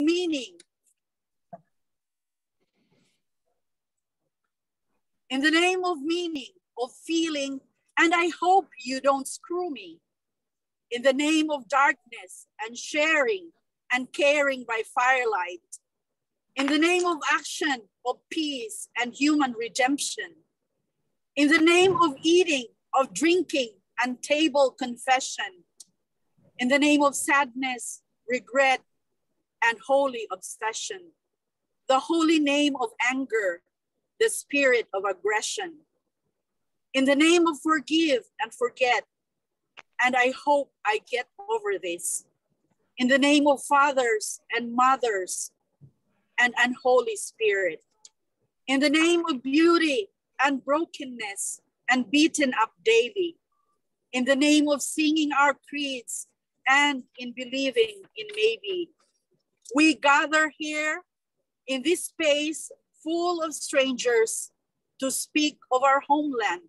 meaning. In the name of meaning, of feeling, and I hope you don't screw me. In the name of darkness and sharing and caring by firelight. In the name of action, of peace and human redemption. In the name of eating, of drinking and table confession. In the name of sadness, regret, and holy obsession. The holy name of anger, the spirit of aggression. In the name of forgive and forget, and I hope I get over this. In the name of fathers and mothers and unholy spirit. In the name of beauty and brokenness and beaten up daily. In the name of singing our creeds and in believing in maybe. We gather here in this space full of strangers to speak of our homeland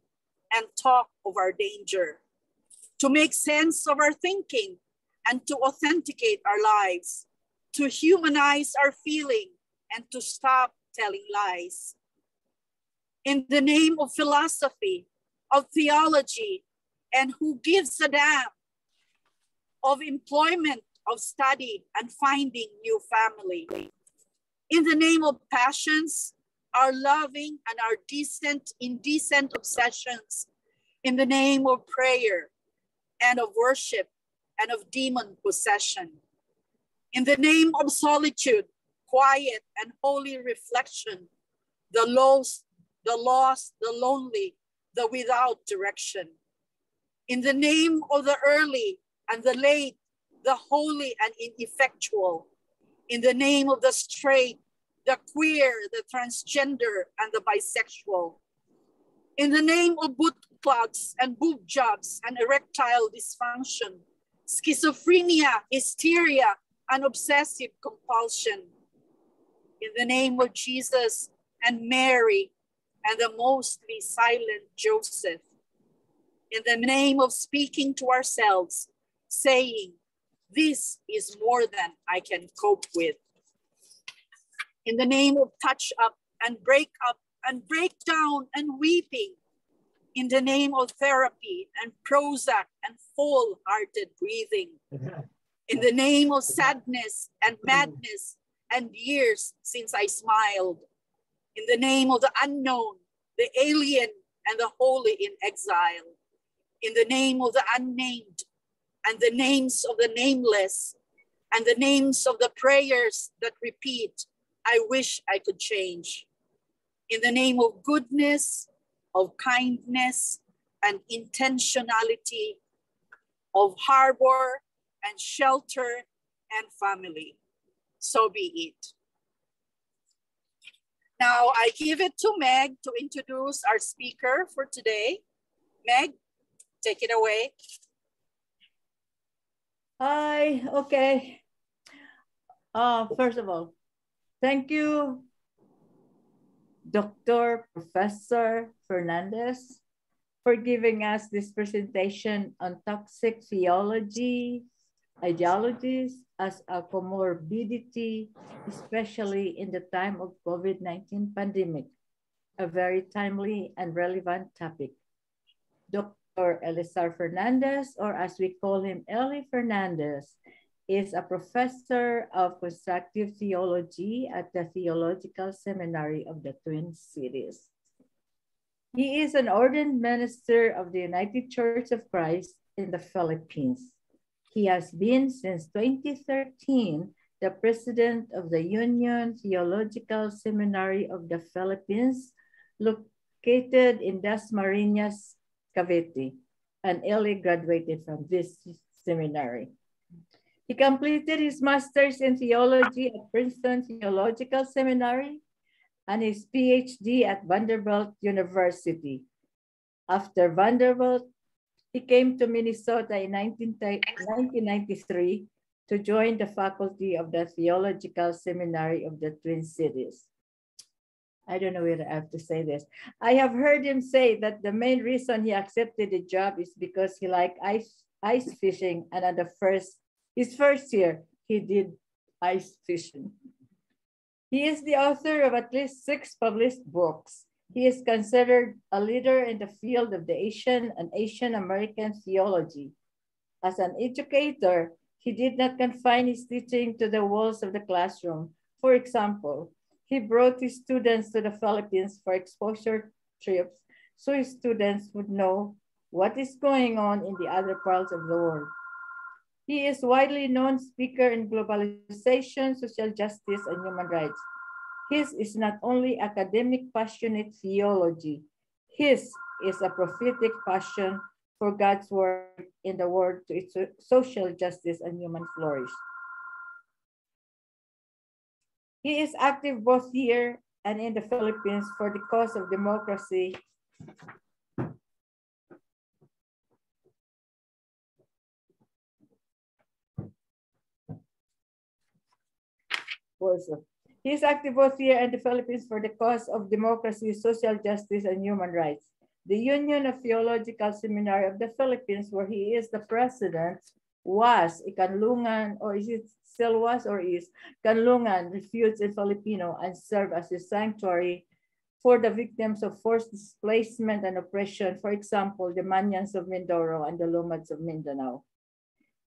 and talk of our danger, to make sense of our thinking and to authenticate our lives, to humanize our feeling and to stop telling lies. In the name of philosophy, of theology, and who gives a damn, of employment, of study, and finding new family. In the name of passions, our loving and our indecent obsessions. In the name of prayer and of worship and of demon possession. In the name of solitude, quiet and holy reflection, the lost, the lonely, the without direction. In the name of the early and the late, the holy and ineffectual. In the name of the straight, the queer, the transgender, and the bisexual. In the name of boot plugs and boob jobs and erectile dysfunction, schizophrenia, hysteria, and obsessive compulsion. In the name of Jesus and Mary and the mostly silent Joseph. In the name of speaking to ourselves, saying, this is more than I can cope with. In the name of touch up and break down and weeping. In the name of therapy and Prozac and full-hearted breathing. In the name of sadness and madness and years since I smiled. In the name of the unknown, the alien, and the holy in exile. In the name of the unnamed, and the names of the nameless, and the names of the prayers that repeat, I wish I could change. In the name of goodness, of kindness, and intentionality, of harbor and shelter and family. So be it. Now I give it to Meg to introduce our speaker for today. Meg, take it away. Hi, okay. First of all, thank you, Dr. Professor Fernandez, for giving us this presentation on toxic theology, ideologies as a comorbidity, especially in the time of COVID-19 pandemic, a very timely and relevant topic. Dr. Eleazar Fernandez, or as we call him, Eli Fernandez, is a professor of constructive theology at the Theological Seminary of the Twin Cities. He is an ordained minister of the United Church of Christ in the Philippines. He has been since 2013 the president of the Union Theological Seminary of the Philippines, located in Dasmariñas, Cavite, and Eli graduated from this seminary. He completed his master's in theology at Princeton Theological Seminary and his PhD at Vanderbilt University. After Vanderbilt, he came to Minnesota in 1993 to join the faculty of the Theological Seminary of the Twin Cities. I don't know whether I have to say this. I have heard him say that the main reason he accepted the job is because he liked ice fishing, and at his first year, he did ice fishing. He is the author of at least 6 published books. He is considered a leader in the field of the Asian and Asian American theology. As an educator, he did not confine his teaching to the walls of the classroom. For example, he brought his students to the Philippines for exposure trips so his students would know what is going on in the other parts of the world. He is a widely known speaker in globalization, social justice, and human rights. His is not only academic passionate theology, his is a prophetic passion for God's work in the world to its social justice and human flourish. He is active both here and in the Philippines for the cause of democracy He is active both here and the Philippines for the cause of democracy, social justice, and human rights. The Union Theological Seminary of the Philippines, where he is the president, was a kanlungan, or is it still was or is, kanlungan refuge in Filipino and served as a sanctuary for the victims of forced displacement and oppression, for example, the Manyans of Mindoro and the Lomads of Mindanao.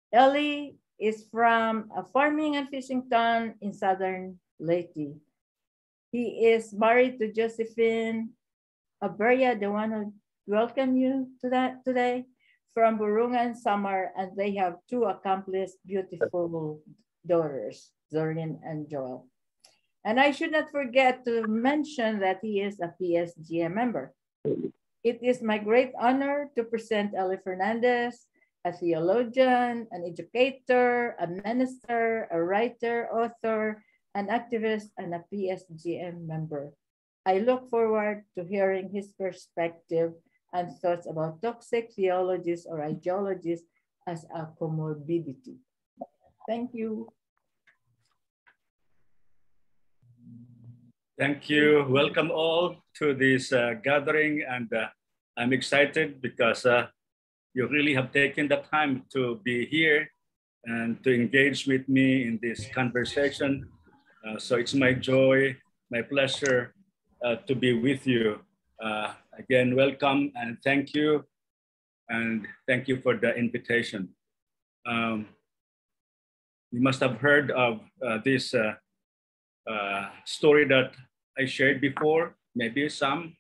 Eli is from a farming and fishing town in southern Leyte. He is married to Josephine Aberia, the one who welcomed you to that today, from Burungan, Samar, and they have 2 accomplished, beautiful daughters, Zorin and Joel. And I should not forget to mention that he is a PSGM member. It is my great honor to present Eli Fernandez, a theologian, an educator, a minister, a writer, author, an activist, and a PSGM member. I look forward to hearing his perspective and thoughts about toxic theologies or ideologies as a comorbidity. Thank you. Thank you. Welcome all to this gathering, and I'm excited because you really have taken the time to be here and to engage with me in this conversation. So it's my joy, my pleasure to be with you. Again, welcome and thank you. And thank you for the invitation. You must have heard of this story that I shared before, maybe some.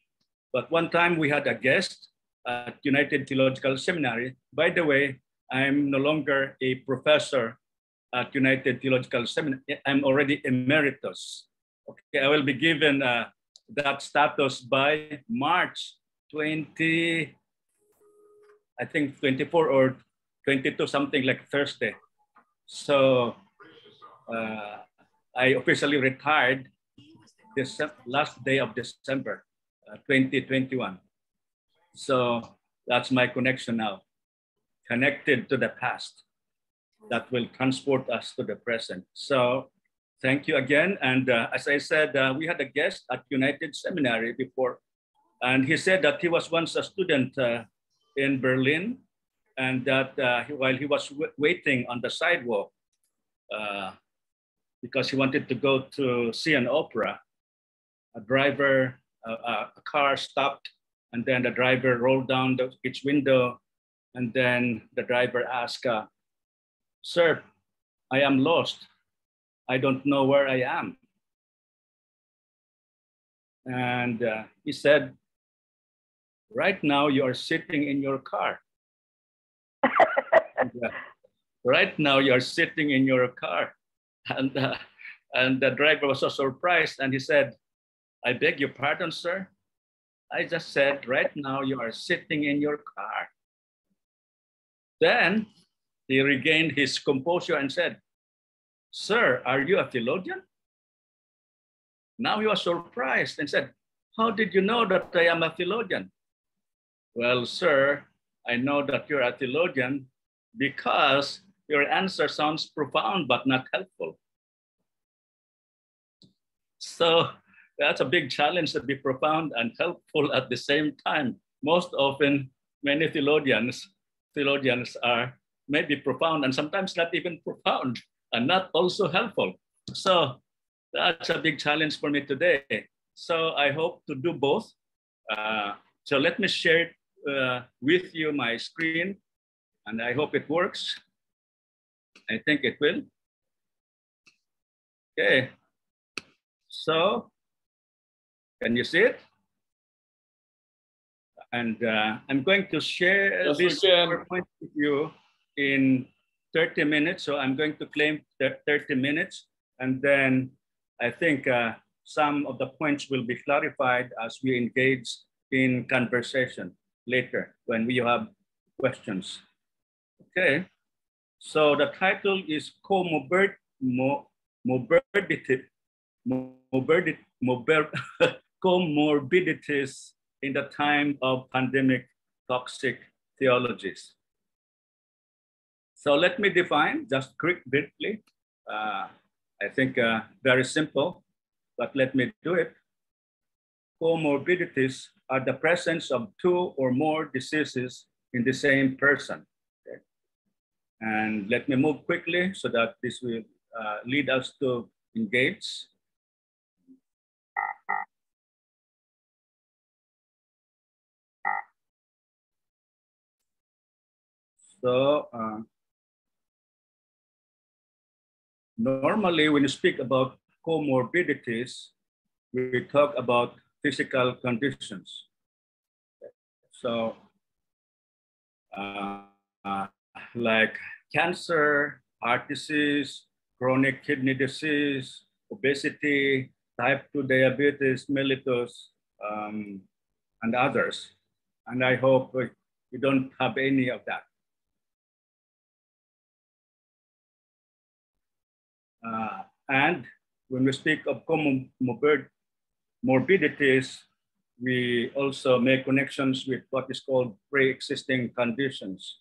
But one time we had a guest at United Theological Seminary. By the way, I'm no longer a professor at United Theological Seminary. I'm already emeritus. Okay, I will be given that status by March 20, I think 24 or 22, something like Thursday. So I officially retired this last day of December 2021. So that's my connection now, connected to the past that will transport us to the present. So thank you again. And as I said, we had a guest at United Seminary before, and he said that he was once a student in Berlin, and that while he was waiting on the sidewalk, because he wanted to go to see an opera, a car stopped, and then the driver rolled down its window, and then the driver asked, "Sir, I am lost. I don't know where I am." And he said, "Right now you are sitting in your car." And, right now you are sitting in your car. And the driver was so surprised, and he said, "I beg your pardon, sir. I just said, right now you are sitting in your car." Then he regained his composure and said, "Sir, are you a theologian?" Now he was surprised and said, "How did you know that I am a theologian?" "Well, sir, I know that you're a theologian because your answer sounds profound but not helpful." So that's a big challenge to be profound and helpful at the same time. Most often, many theologians are maybe profound and sometimes not even profound. and not also helpful. So that's a big challenge for me today. So I hope to do both. So let me share with you my screen, and I hope it works. I think it will. Okay. So can you see it? And I'm going to share this PowerPoint with you in 30 minutes. So I'm going to claim 30 minutes. And then I think some of the points will be clarified as we engage in conversation later when we have questions. Okay. So the title is Comorbidities in the time of pandemic toxic theologies. So let me define just briefly. I think very simple, but let me do it. Comorbidities are the presence of two or more diseases in the same person. Okay? And let me move quickly so that this will lead us to engage. So normally when you speak about comorbidities, we talk about physical conditions. So like cancer, heart disease, chronic kidney disease, obesity, type 2 diabetes mellitus, and others. And I hope we don't have any of that. And when we speak of comorbidities, we also make connections with what is called pre-existing conditions.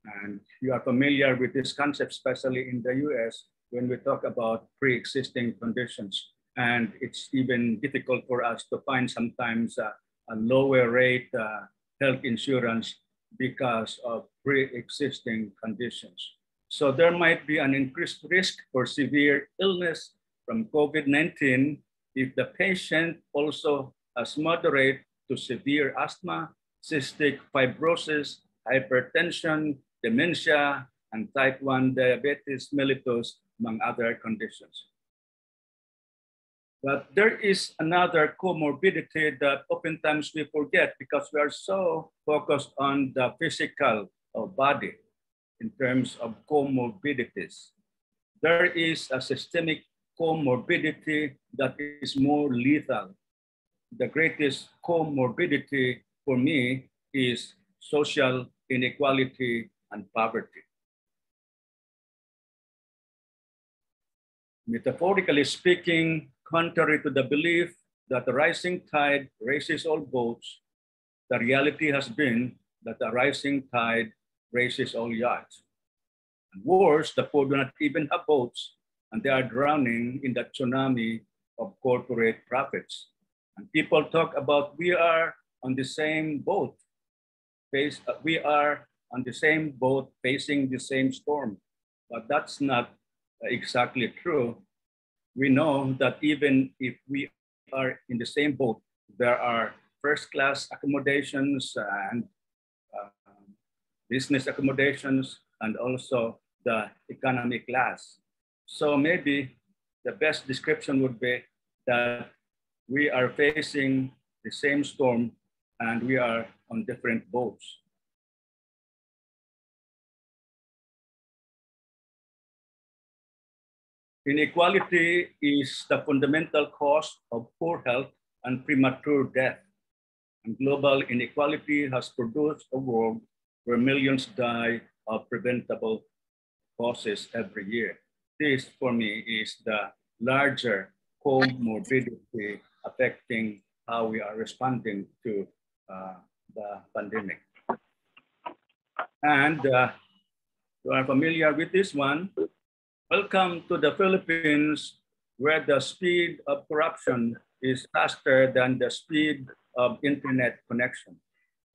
And you are familiar with this concept, especially in the US, when we talk about pre-existing conditions. And it's even difficult for us to find sometimes a lower rate health insurance because of pre-existing conditions. So there might be an increased risk for severe illness from COVID-19 if the patient also has moderate to severe asthma, cystic fibrosis, hypertension, dementia, and type 1 diabetes mellitus, among other conditions. But there is another comorbidity that oftentimes we forget because we are so focused on the physical body in terms of comorbidities. There is a systemic comorbidity that is more lethal. The greatest comorbidity for me is social inequality and poverty. Metaphorically speaking, contrary to the belief that the rising tide raises all boats, the reality has been that the rising tide raises all yachts. And worse, the poor do not even have boats, and they are drowning in the tsunami of corporate profits. And people talk about we are on the same boat. We are on the same boat facing the same storm. But that's not exactly true. We know that even if we are in the same boat, there are first-class accommodations and business accommodations, and also the economy class. So maybe the best description would be that we are facing the same storm and we are on different boats. Inequality is the fundamental cause of poor health and premature death. And global inequality has produced a world where millions die of preventable causes every year. This, for me, is the larger comorbidity affecting how we are responding to the pandemic. And you are familiar with this one. Welcome to the Philippines, where the speed of corruption is faster than the speed of internet connection.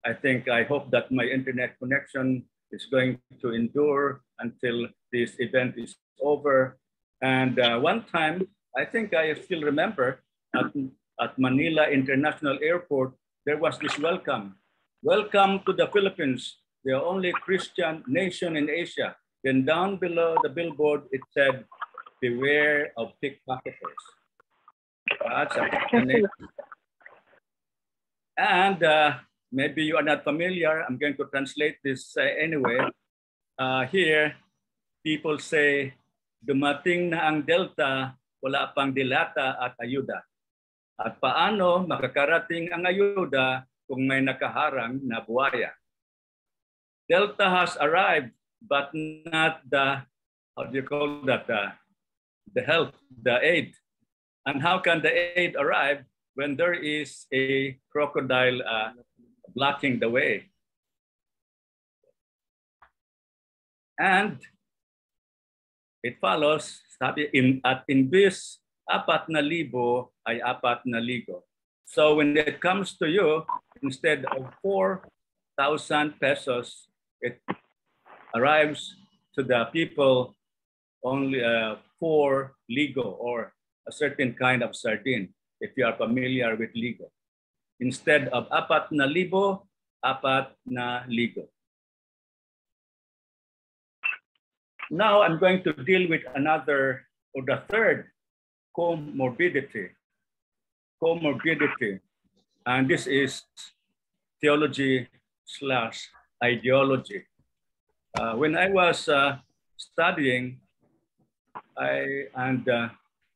I hope that my internet connection is going to endure until this event is over. And one time, I think I still remember at Manila International Airport, there was this welcome. Welcome to the Philippines, the only Christian nation in Asia. Then down below the billboard, it said, beware of pickpocketers. That's a name. And maybe you are not familiar. I'm going to translate this anyway. Here, people say, dumating na ang Delta, wala pang dilata at ayuda. At paano makakarating ang ayuda kung may nakaharang na buhaya? Delta has arrived, but not the, how do you call that, the help, the aid. And how can the aid arrive when there is a crocodile blocking the way? And it follows, sabi, at imbis 4,000 ay 4,000. So when it comes to you, instead of 4,000 pesos, it arrives to the people only 4 ligo, or a certain kind of sardine, if you are familiar with ligo. Instead of 4,000, 4,000. Now I'm going to deal with another, or the third, comorbidity. Comorbidity. And this is theology / ideology. When I was studying, I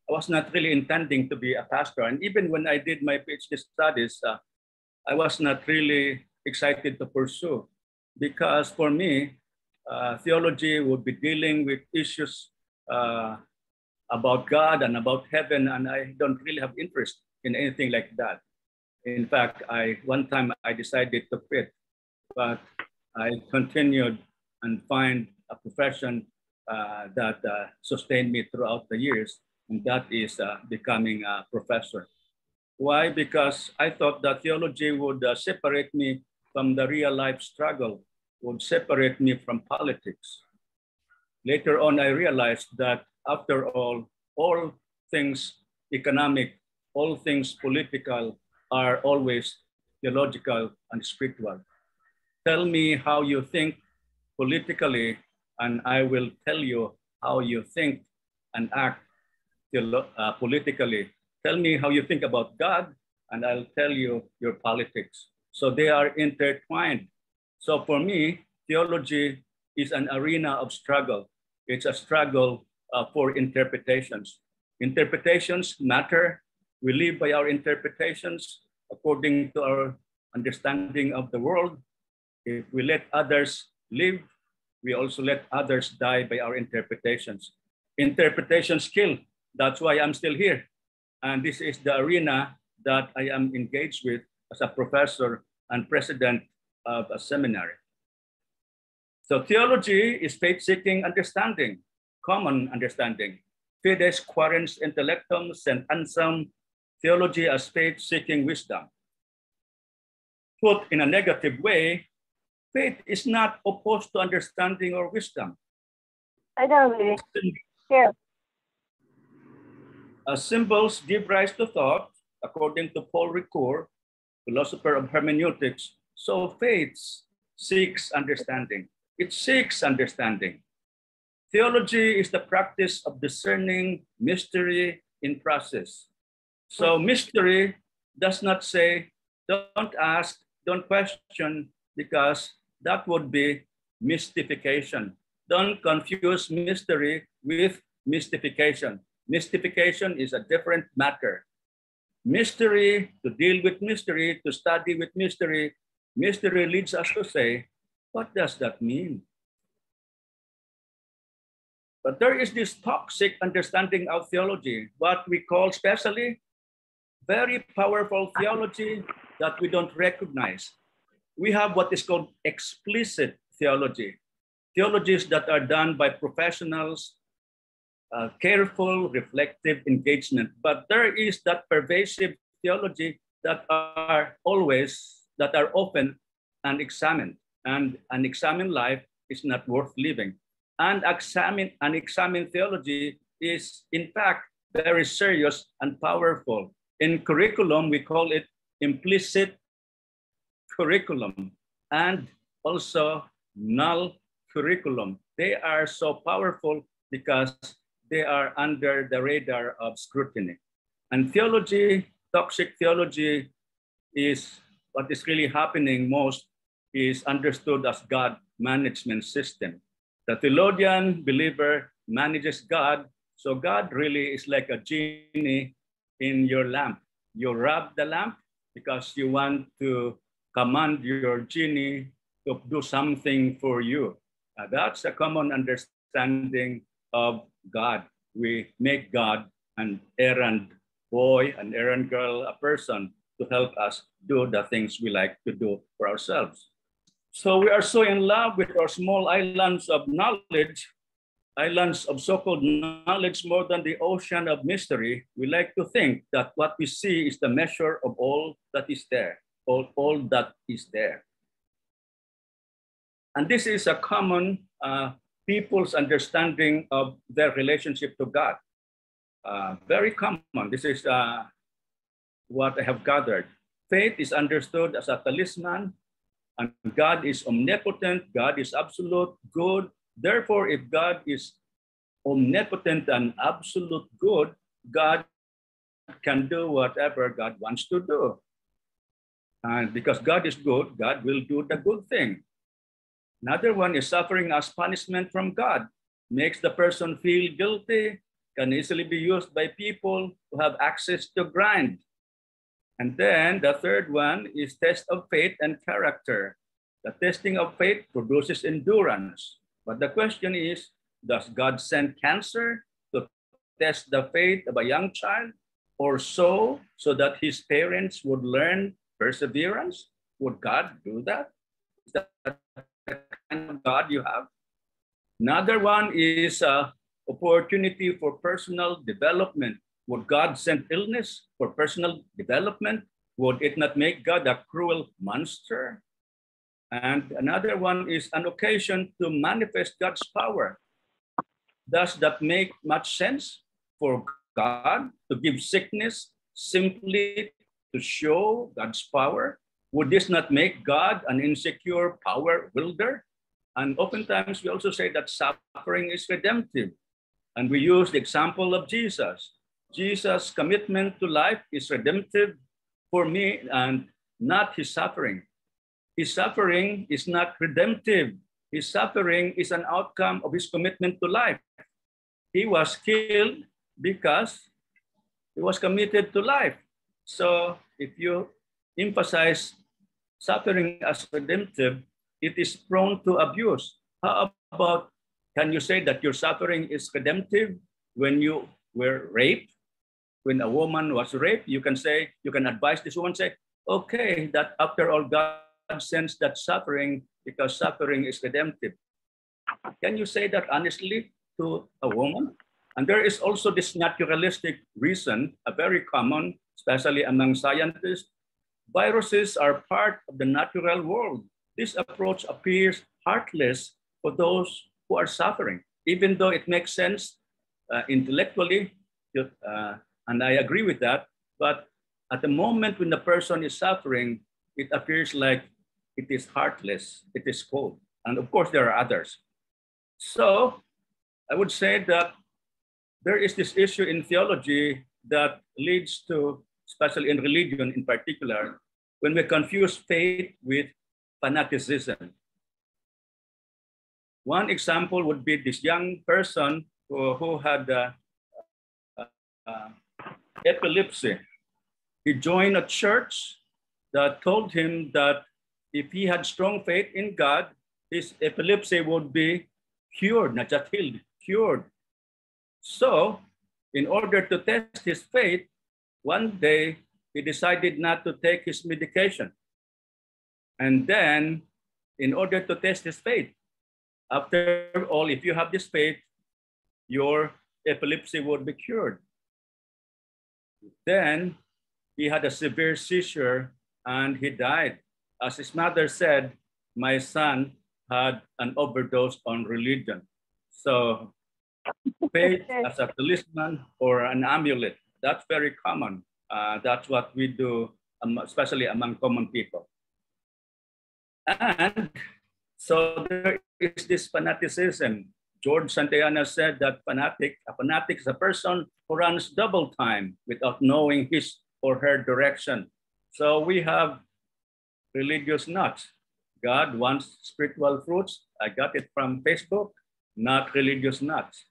was not really intending to be a pastor. And even when I did my PhD studies, I was not really excited to pursue, because for me, theology would be dealing with issues about God and about heaven, and I don't really have interest in anything like that. In fact, one time I decided to quit, but I continued and find a profession that sustained me throughout the years, and that is becoming a professor. Why? Because I thought that theology would separate me from the real life struggle, would separate me from politics. Later on, I realized that after all things economic, all things political are always theological and spiritual. Tell me how you think politically, and I will tell you how you think and act politically. Tell me how you think about God, and I'll tell you your politics. So they are intertwined. So for me, theology is an arena of struggle. It's a struggle for interpretations. Interpretations matter. We live by our interpretations according to our understanding of the world. If we let others live, we also let others die by our interpretations. Interpretations kill. That's why I'm still here. And this is the arena that I am engaged with as a professor and president of a seminary. So theology is faith-seeking understanding, common understanding. Fides quaerens intellectum sent ansam, theology as faith-seeking wisdom. Put in a negative way, faith is not opposed to understanding or wisdom. I don't really. Here. Symbols give rise to thought, according to Paul Ricoeur, philosopher of hermeneutics. So faith seeks understanding. It seeks understanding. Theology is the practice of discerning mystery in process. So mystery does not say, don't ask, don't question, because that would be mystification. Don't confuse mystery with mystification. Mystification is a different matter. Mystery, to deal with mystery, to study with mystery, mystery leads us to say, what does that mean? But there is this toxic understanding of theology, what we call especially very powerful theology that we don't recognize. We have what is called explicit theology, theologies that are done by professionals, careful, reflective engagement. But there is that pervasive theology that are often unexamined. And an examined life is not worth living. And examine theology is, in fact, very serious and powerful. In curriculum, we call it implicit curriculum and also null curriculum. They are so powerful because they are under the radar of scrutiny. And theology, toxic theology, is what is really happening most is understood as God management system. The theologian believer manages God, so God really is like a genie in your lamp. You rub the lamp because you want to command your genie to do something for you. That's a common understanding of God. We make God an errand boy, an errand girl, a person to help us do the things we like to do for ourselves. So we are so in love with our small islands of knowledge, islands of so-called knowledge more than the ocean of mystery. We like to think that what we see is the measure of all that is there, all that is there. And this is a common people's understanding of their relationship to God. Very common. This is what I have gathered. Faith is understood as a talisman, and God is omnipotent, God is absolute good. Therefore, if God is omnipotent and absolute good, God can do whatever God wants to do. And because God is good, God will do the good thing. Another one is suffering as punishment from God. Makes the person feel guilty, can easily be used by people who have access to grind. And then the third one is test of faith and character. The testing of faith produces endurance. But the question is, does God send cancer to test the faith of a young child or so that his parents would learn perseverance? Would God do that? Is that the kind of God you have? Another one is opportunity for personal development. Would God send illness for personal development? Would it not make God a cruel monster? And another one is an occasion to manifest God's power. Does that make much sense for God to give sickness simply to show God's power? Would this not make God an insecure power wielder? And oftentimes we also say that suffering is redemptive. And we use the example of Jesus. Jesus' commitment to life is redemptive for me and not his suffering. His suffering is not redemptive. His suffering is an outcome of his commitment to life. He was killed because he was committed to life. So if you emphasize suffering as redemptive, it is prone to abuse. How about, can you say that your suffering is redemptive when you were raped? When a woman was raped, you can say, you can advise this woman, say, okay, that after all, God sends that suffering because suffering is redemptive. Can you say that honestly to a woman? And there is also this naturalistic reason, a very common, especially among scientists. Viruses are part of the natural world. This approach appears heartless for those who are suffering, even though it makes sense intellectually, and I agree with that. But at the moment when the person is suffering, it appears like it is heartless, it is cold. And of course, there are others. So I would say that there is this issue in theology that leads to, especially in religion in particular, when we confuse faith with fanaticism. One example would be this young person who had epilepsy. He joined a church that told him that if he had strong faith in God, his epilepsy would be cured, not just healed, cured. So in order to test his faith, one day he decided not to take his medication. And then in order to test his faith, after all, if you have this faith, your epilepsy would be cured. Then he had a severe seizure and he died. As his mother said, my son had an overdose on religion. So faith as a talisman or an amulet, that's very common. That's what we do, especially among common people. And so there is this fanaticism. George Santayana said that a fanatic is a person who runs double time without knowing his or her direction. So we have religious nuts. God wants spiritual fruits. I got it from Facebook, not religious nuts.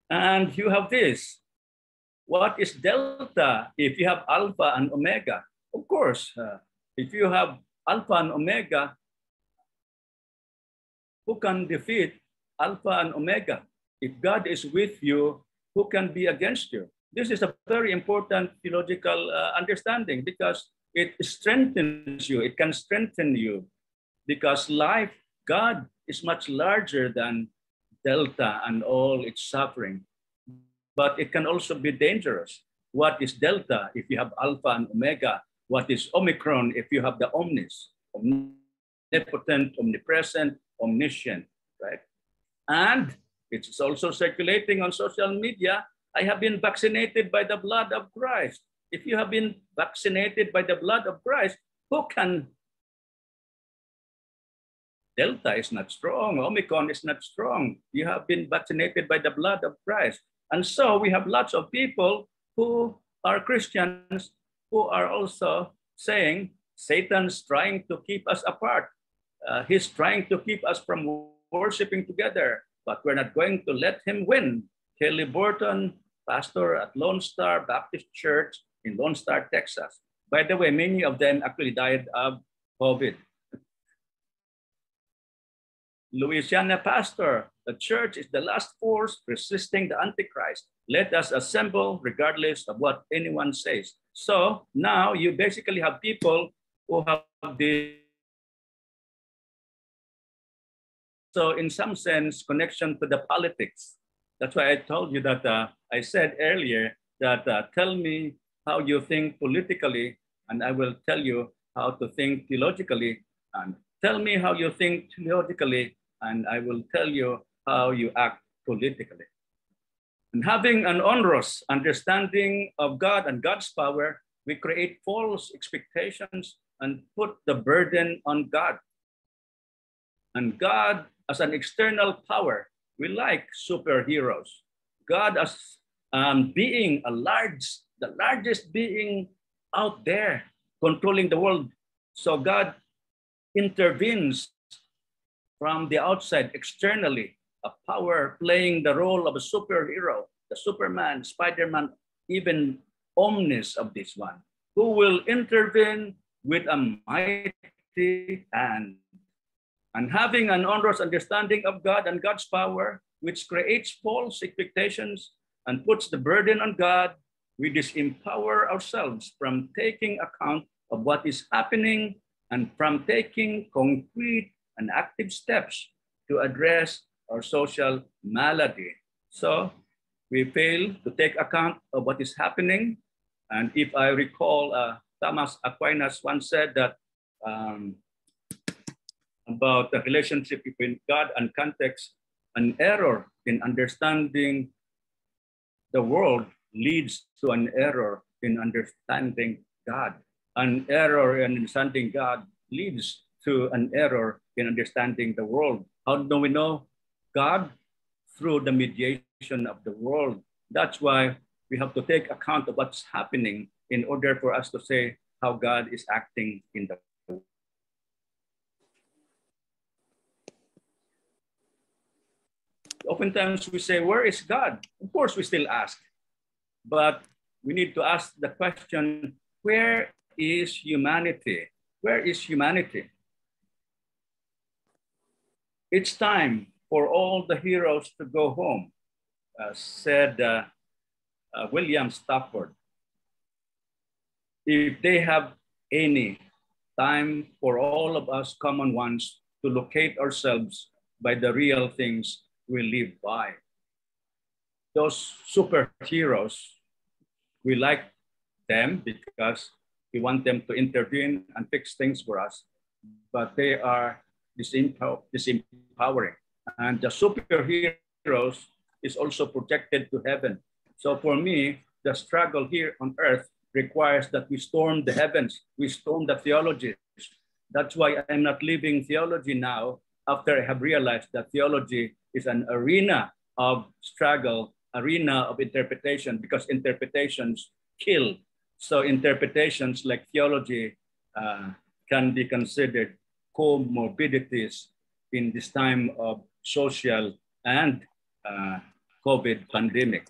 And you have this. What is delta if you have alpha and omega? Of course, if you have alpha and omega, who can defeat alpha and omega? If God is with you, who can be against you? This is a very important theological understanding because it strengthens you. It can strengthen you because life, God is much larger than delta and all its suffering. But it can also be dangerous. What is delta if you have alpha and omega? What is omicron if you have the omnis? Omnipotent, omnipresent, omniscient, right? And it's also circulating on social media. I have been vaccinated by the blood of Christ. If you have been vaccinated by the blood of Christ, who can? Delta is not strong. Omicron is not strong. You have been vaccinated by the blood of Christ. And so we have lots of people who are Christians who are also saying Satan's trying to keep us apart. He's trying to keep us from worshiping together, but we're not going to let him win. Kelly Burton, pastor at Lone Star Baptist Church in Lone Star, Texas. By the way, many of them actually died of COVID. Louisiana pastor, the church is the last force resisting the Antichrist. Let us assemble regardless of what anyone says. So now you basically have people who have the, so in some sense, connection to the politics. That's why I told you that I said earlier that tell me how you think politically, and I will tell you how to think theologically. And tell me how you think theologically, and I will tell you how you act politically. And having an onerous understanding of God and God's power, we create false expectations and put the burden on God. And God as an external power, we like superheroes. God as being the largest being out there, controlling the world. So God intervenes from the outside, externally, a power playing the role of a superhero, the Superman, Spider-Man, even omnis of this one, who will intervene with a mighty hand. And having an onerous understanding of God and God's power, which creates false expectations and puts the burden on God, we disempower ourselves from taking account of what is happening and from taking concrete and active steps to address our social malady. So we fail to take account of what is happening. And if I recall, Thomas Aquinas once said that about the relationship between God and context, an error in understanding the world leads to an error in understanding God. An error in understanding God leads to an error in understanding the world. How do we know God? Through the mediation of the world. That's why we have to take account of what's happening in order for us to say how God is acting in the world. Oftentimes we say, where is God? Of course, we still ask. But we need to ask the question, where is humanity? Where is humanity? It's time for all the heroes to go home, said William Stafford. If they have any time for all of us common ones to locate ourselves by the real things we live by. Those superheroes, we like them because we want them to intervene and fix things for us. but they are disempowering. And the superheroes is also projected to heaven. So for me, the struggle here on earth requires that we storm the heavens, we storm the theologies. That's why I'm not leaving theology now after I have realized that theology is an arena of struggle, arena of interpretation, because interpretations kill. So interpretations like theology can be considered comorbidities in this time of social and COVID pandemic.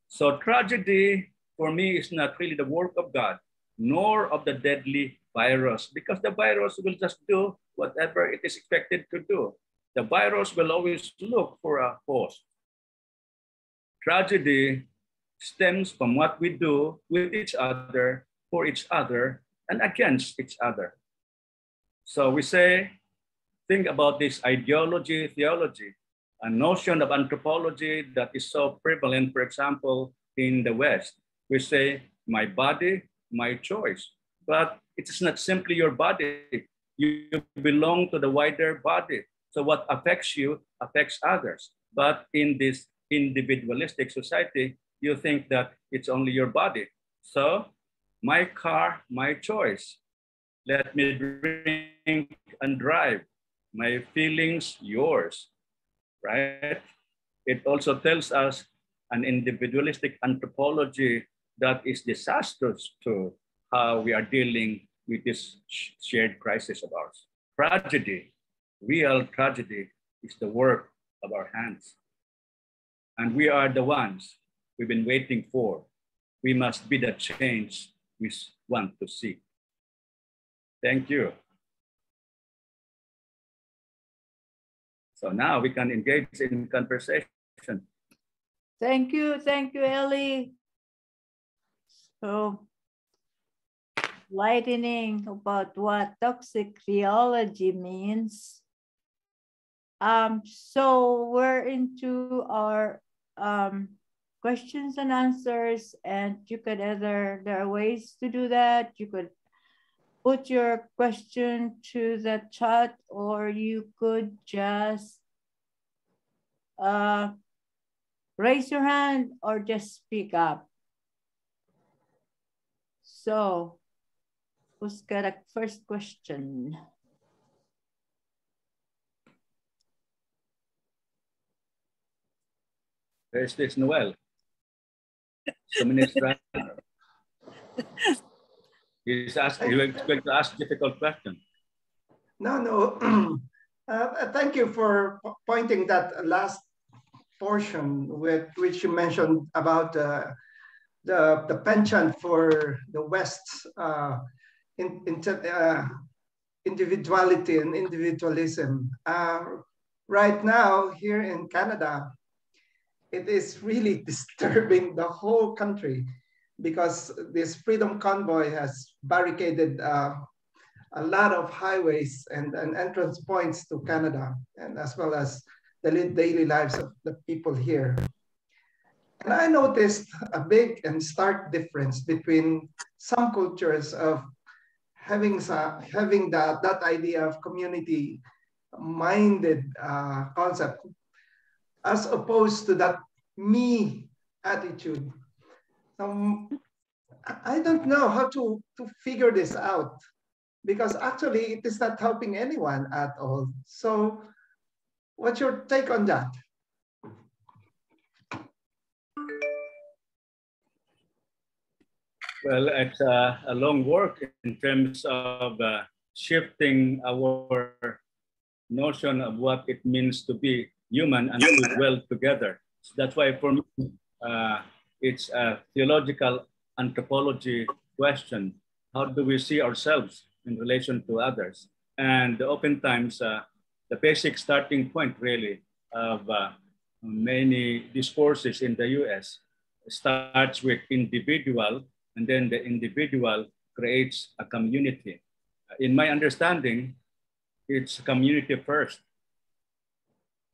So tragedy for me is not really the work of God, nor of the deadly virus, because the virus will just do whatever it is expected to do. The virus will always look for a cause. Tragedy stems from what we do with each other, for each other, and against each other. So we say, think about this ideology, theology, a notion of anthropology that is so prevalent, for example, in the West. We say, my body, my choice. But it is not simply your body. You belong to the wider body. So what affects you affects others. But in this individualistic society, you think that it's only your body. So my car, my choice. Let me drink and drive. My feelings, yours, right? It also tells us an individualistic anthropology that is disastrous to how we are dealing with this shared crisis of ours. Tragedy, real tragedy, is the work of our hands. And we are the ones we've been waiting for. We must be the change we want to see. Thank you. So now we can engage in conversation. Thank you, Ellie. So, lightening about what toxic theology means. So we're into our questions and answers, and you could either, there are ways to do that. You could put your question to the chat, or you could just raise your hand or just speak up. So, who's got a first question? There's this Noel. So many He's asking, you expect to ask difficult questions. No. Thank you for pointing that last portion with which you mentioned about the penchant for the West's individuality and individualism. Right now, here in Canada, it is really disturbing the whole country because this Freedom Convoy has barricaded a lot of highways and entrance points to Canada, and as well as the daily lives of the people here. And I noticed a big and stark difference between some cultures of having that idea of community-minded concept, as opposed to that me attitude. I don't know how to figure this out, because actually it is not helping anyone at all. So what's your take on that? Well, it's a long work in terms of shifting our notion of what it means to be human and to dwell together. So that's why for me, it's a theological anthropology question. How do we see ourselves in relation to others? And oftentimes, the basic starting point really of many discourses in the US starts with individual, and then the individual creates a community. In my understanding, it's community first.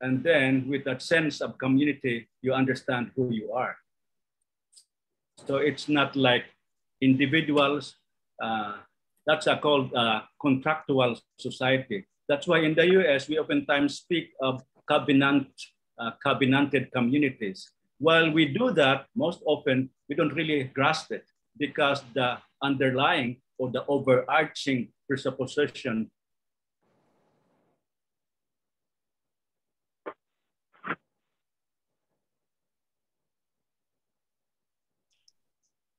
And then with that sense of community, you understand who you are. So it's not like individuals That's called contractual society. That's why in the US, we oftentimes speak of covenanted communities. While we do that, most often we don't really grasp it because the underlying or the overarching presupposition.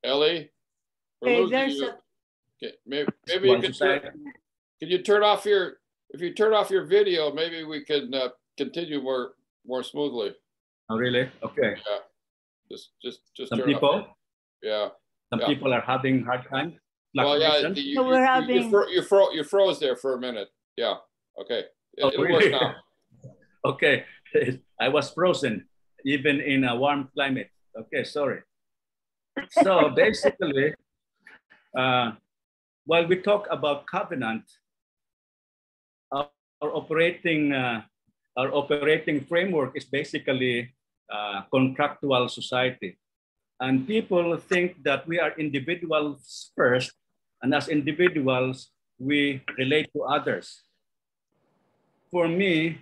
Ellie, Okay, there's you. Okay, maybe One you could society. can you turn off your, if you turn off your video, maybe we can continue more smoothly. Oh, really? Okay. Yeah, just Some turn people, off. Yeah. some people are having hard time. Well, yeah, So we're having- you froze there for a minute. Yeah. Okay. It'll really? work now. Okay. I was frozen even in a warm climate. Okay, sorry. So basically, while we talk about covenant, our operating framework is basically contractual society. And people think that we are individuals first, and as individuals, we relate to others. For me,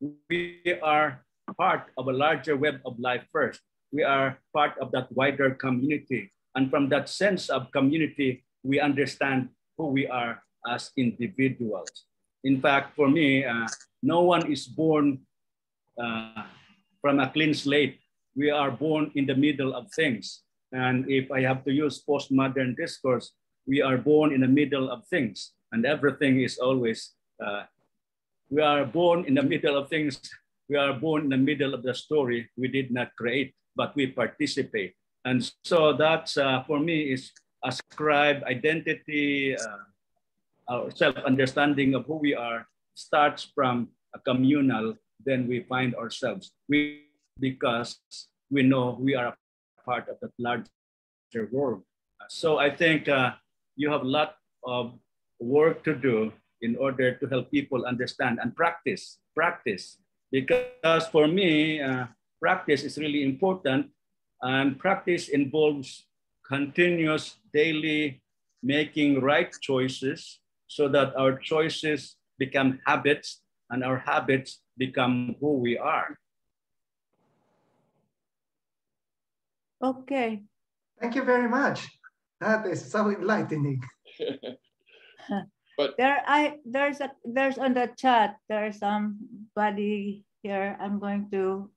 we are part of a larger web of life first. We are part of that wider community. And from that sense of community, we understand who we are as individuals. In fact, for me, no one is born from a clean slate. We are born in the middle of things. And if I have to use postmodern discourse, we are born in the middle of things. And everything is always, we are born in the middle of things. We are born in the middle of the story we did not create, but we participate. And so that's, for me, is ascribe identity, our self-understanding of who we are starts from a communal, then we find ourselves. Because we know we are a part of that larger world. So I think you have a lot of work to do in order to help people understand and practice. Because for me, practice is really important, and practice involves continuous daily making right choices so that our choices become habits and our habits become who we are. Okay. Thank you very much. That is so enlightening. But there's on the chat, there's somebody here. I'm going to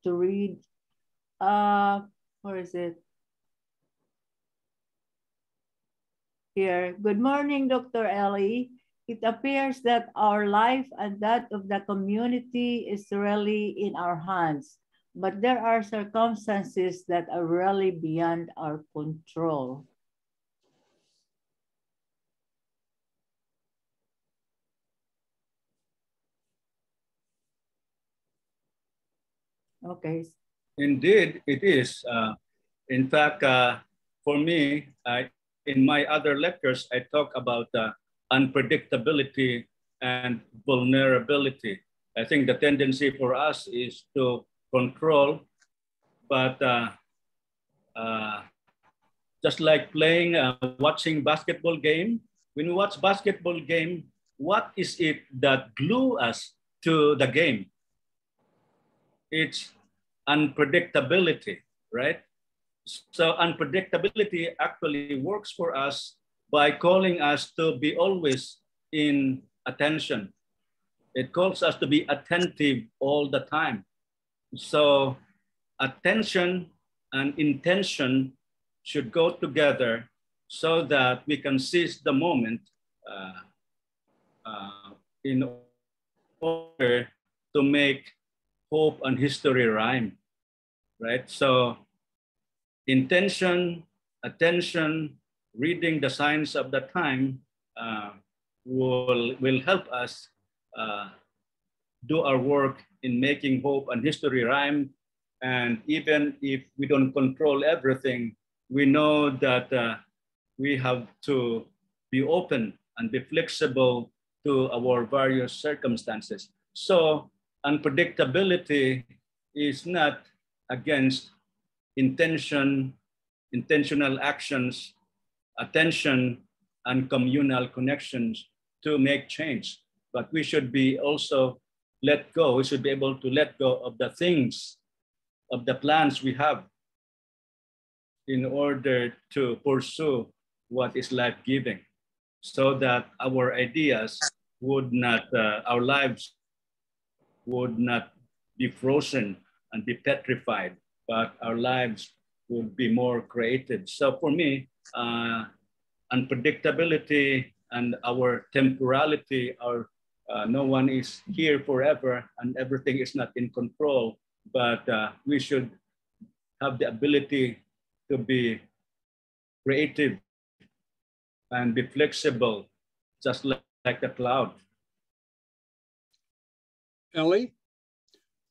read. Where is it? Here. Good morning, Dr. Ellie. It appears that our life and that of the community is really in our hands, but there are circumstances that are really beyond our control. Okay. Indeed, it is. In fact, for me, in my other lectures, I talk about unpredictability and vulnerability. I think the tendency for us is to control, but just like playing, watching basketball game, when we watch basketball game, what is it that glue us to the game? It's unpredictability, right? So unpredictability actually works for us by calling us to be always in attention. It calls us to be attentive all the time. So attention and intention should go together so that we can seize the moment in order to make hope and history rhyme, right? So intention, attention, reading the signs of the time will help us do our work in making hope and history rhyme. And even if we don't control everything, we know that we have to be open and be flexible to our various circumstances. So unpredictability is not against intentional actions, attention, and communal connections to make change. But we should be also let go. We should be able to let go of the things, of the plans we have in order to pursue what is life-giving, so that our ideas would not, our lives would not be frozen and be petrified, but our lives would be more creative. So for me, unpredictability and our temporality, no one is here forever and everything is not in control, but we should have the ability to be creative and be flexible, just like the cloud. Ellie,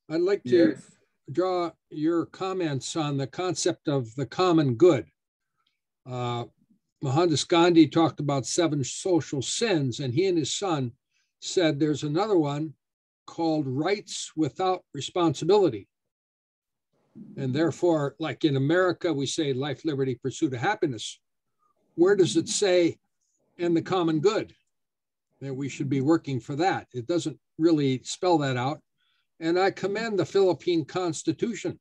I'd like to Yes. draw your comments on the concept of the common good. Mohandas Gandhi talked about 7 social sins, and he and his son said there's another one called rights without responsibility. And therefore, like in America, we say life, liberty, pursuit of happiness. Where does it say, and the common good? That we should be working for that. It doesn't really spell that out. And I commend the Philippine Constitution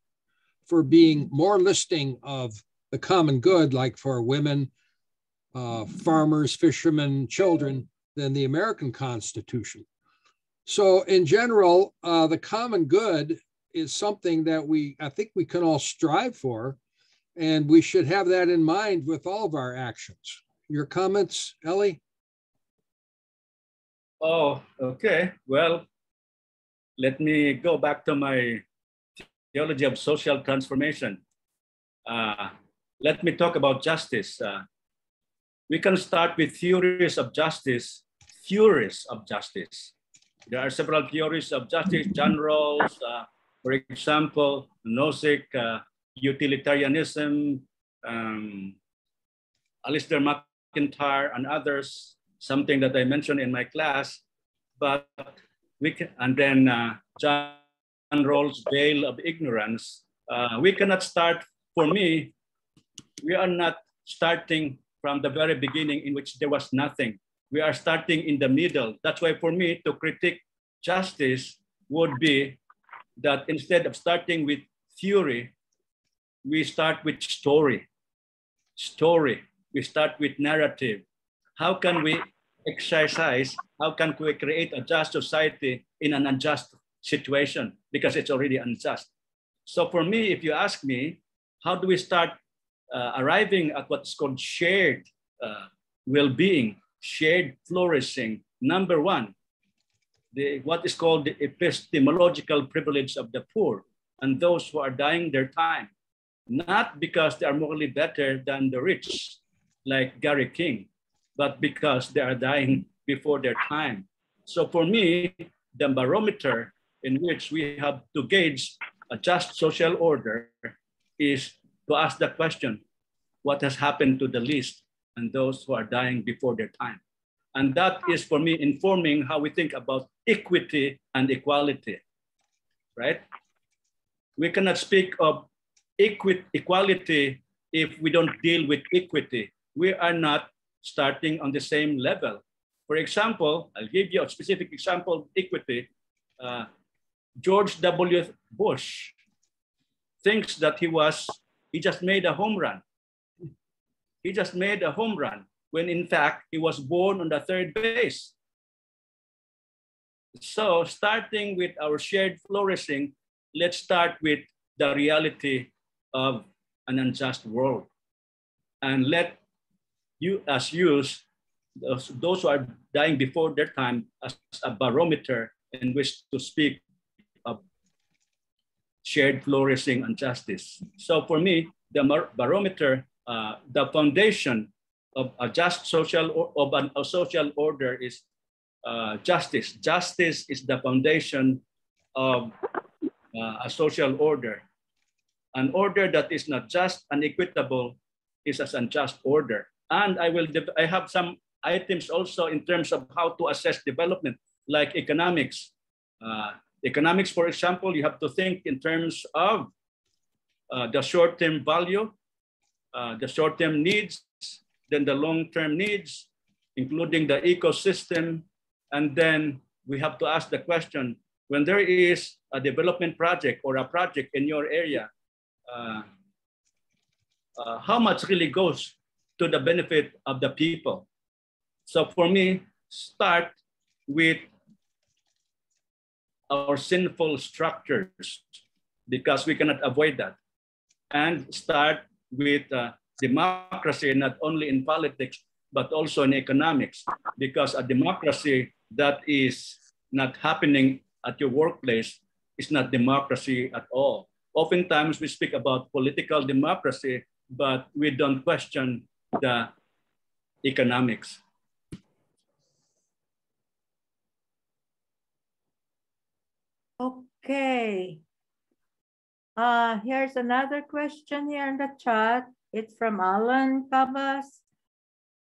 for being more listing of the common good, like for women, farmers, fishermen, children, than the American Constitution. So in general, the common good is something that I think we can all strive for, and we should have that in mind with all of our actions. Your comments, Ellie? Oh, okay. Well, let me go back to my theology of social transformation. Let me talk about justice. We can start with theories of justice. Theories of justice. There are several theories of justice. John Rawls, for example, Nozick, utilitarianism, Alistair McIntyre, and others. Something that I mentioned in my class, but we can, and then John Rawls' veil of ignorance. We cannot start, for me, we are not starting from the very beginning in which there was nothing. We are starting in the middle. That's why for me to critique justice would be that instead of starting with theory, we start with story. Story, we start with narrative. How can we exercise, how can we create a just society in an unjust situation? Because it's already unjust. So for me, if you ask me, how do we start arriving at what's called shared well-being, shared flourishing? Number one, what is called the epistemological privilege of the poor and those who are dying their time, not because they are morally better than the rich, like Gary King, but because they are dying before their time. So for me, the barometer in which we have to gauge a just social order is to ask the question, what has happened to the least and those who are dying before their time? And that is for me informing how we think about equity and equality, right? We cannot speak of equality if we don't deal with equity. We are not starting on the same level. For example, I'll give you a specific example of equity. George W. Bush thinks that he just made a home run. He just made a home run when in fact he was born on the third base. So starting with our shared flourishing, let's start with the reality of an unjust world. And let us use those who are dying before their time as a barometer in which to speak of shared flourishing and justice. So for me, the barometer, the foundation of a just social a social order is justice. Justice is the foundation of a social order. An order that is not just and equitable is an unjust order. And I have some items also in terms of how to assess development, like economics. Economics, for example, you have to think in terms of the short-term value, the short-term needs, then the long-term needs, including the ecosystem. And then we have to ask the question, when there is a development project or a project in your area, how much really goes to the benefit of the people? So for me, start with our sinful structures, because we cannot avoid that. And start with democracy, not only in politics, but also in economics, because a democracy that is not happening at your workplace is not democracy at all. Oftentimes we speak about political democracy, but we don't question the economics. Okay. Here's another question here in the chat. It's from Alan Cabas.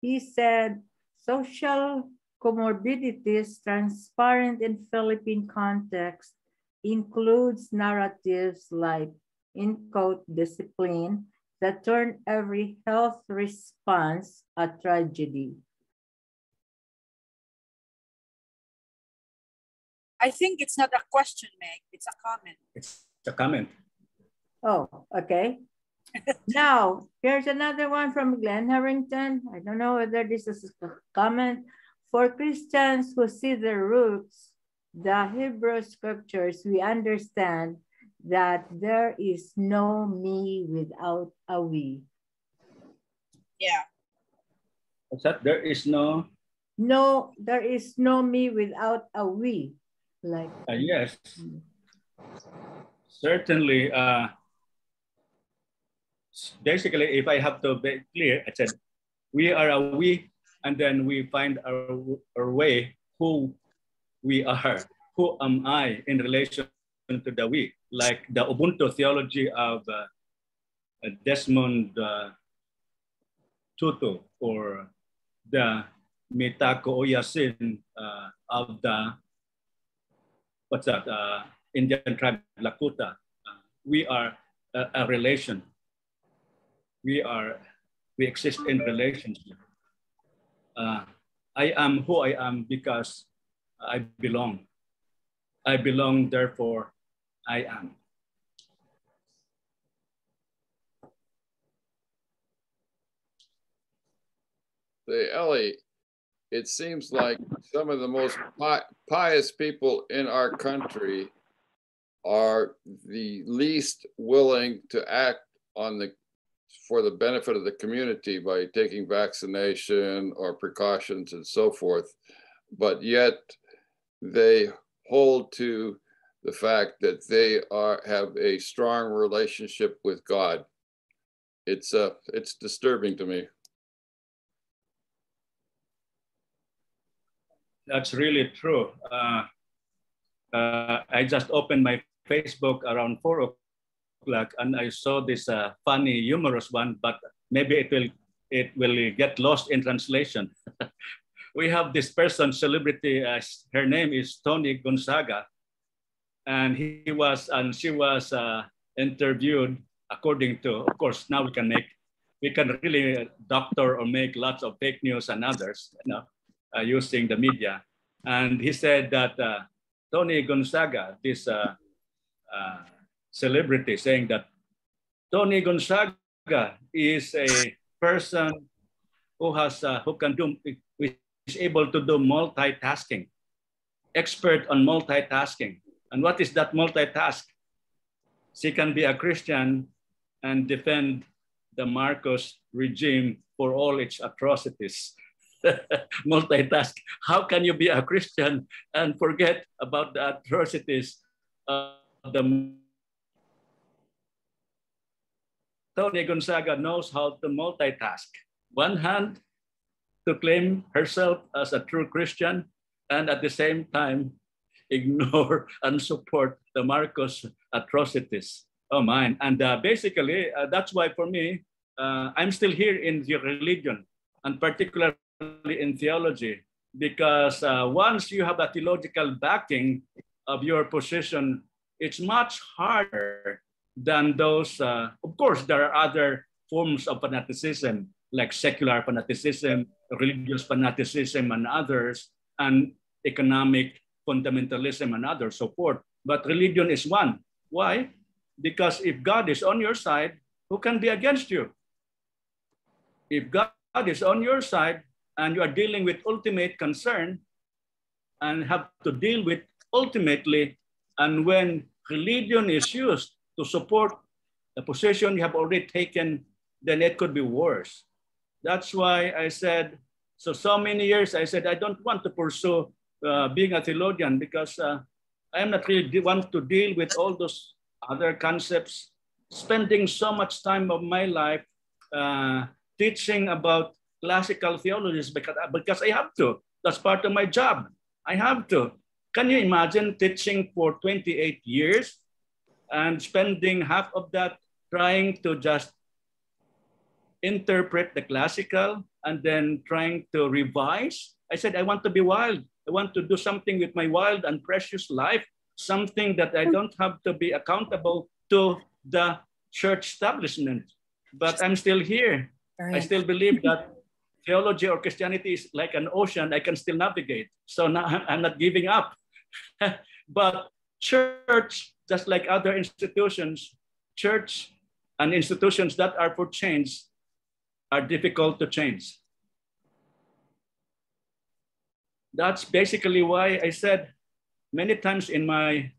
He said, social comorbidities transparent in Philippine context includes narratives like, in quote, discipline that turn every health response a tragedy. I think it's not a question, Meg. It's a comment. It's a comment. Oh, okay. Now, here's another one from Glenn Harrington. I don't know whether this is a comment. For Christians who see their roots, the Hebrew scriptures, we understand that there is no me without a we. Yeah. What's that? There is no? No, there is no me without a we. Like yes. Certainly. Basically, if I have to be clear, I said, we are a we, and then we find our way, who we are. Who am I in relation to the we? Like the Ubuntu theology of Desmond Tutu, or the Mitako Oyasin of the, what's that, Indian tribe Lakota. We are a relation. We exist in relationship. I am who I am because I belong. I belong, therefore I am. Say, Ellie, it seems like some of the most pious people in our country are the least willing to act for the benefit of the community by taking vaccination or precautions and so forth, but yet they hold to the fact that they have a strong relationship with God. It's disturbing to me. That's really true. I just opened my Facebook around 4 o'clock and I saw this funny, humorous one, but maybe it will get lost in translation. We have this person, celebrity, her name is Tony Gonzaga, and she was interviewed according to, of course, now we can really doctor or make lots of fake news and others, using the media. And he said that Tony Gonzaga, this celebrity, saying that Tony Gonzaga is a person who is able to do multitasking, expert on multitasking. And what is that multitask? She can be a Christian and defend the Marcos regime for all its atrocities. Multitask. How can you be a Christian and forget about the atrocities of the... Tony Gonzaga knows how to multitask. One hand, to claim herself as a true Christian, and at the same time, ignore and support the Marcos atrocities. Oh, mine. And basically, that's why for me, I'm still here in the religion, and particularly in theology, because once you have a theological backing of your position, it's much harder than those. Of course, there are other forms of fanaticism, like secular fanaticism, religious fanaticism, and others, and economic fundamentalism and others, so forth. But religion is one. Why? Because if God is on your side, who can be against you? If God is on your side and you are dealing with ultimate concern and have to deal with ultimately, and when religion is used to support the position you have already taken, then it could be worse. That's why I said, so many years I said, I don't want to pursue being a theologian because I am not really want to deal with all those other concepts, spending so much time of my life teaching about classical theologies because I have to. That's part of my job. I have to. Can you imagine teaching for 28 years and spending half of that trying to just interpret the classical and then trying to revise? I said, I want to be wild. I want to do something with my wild and precious life, something that I don't have to be accountable to the church establishment. But I'm still here. I still believe that theology or Christianity is like an ocean. I can still navigate. So now I'm not giving up. But church, just like other institutions, church and institutions that are for change are difficult to change. That's basically why I said many times in my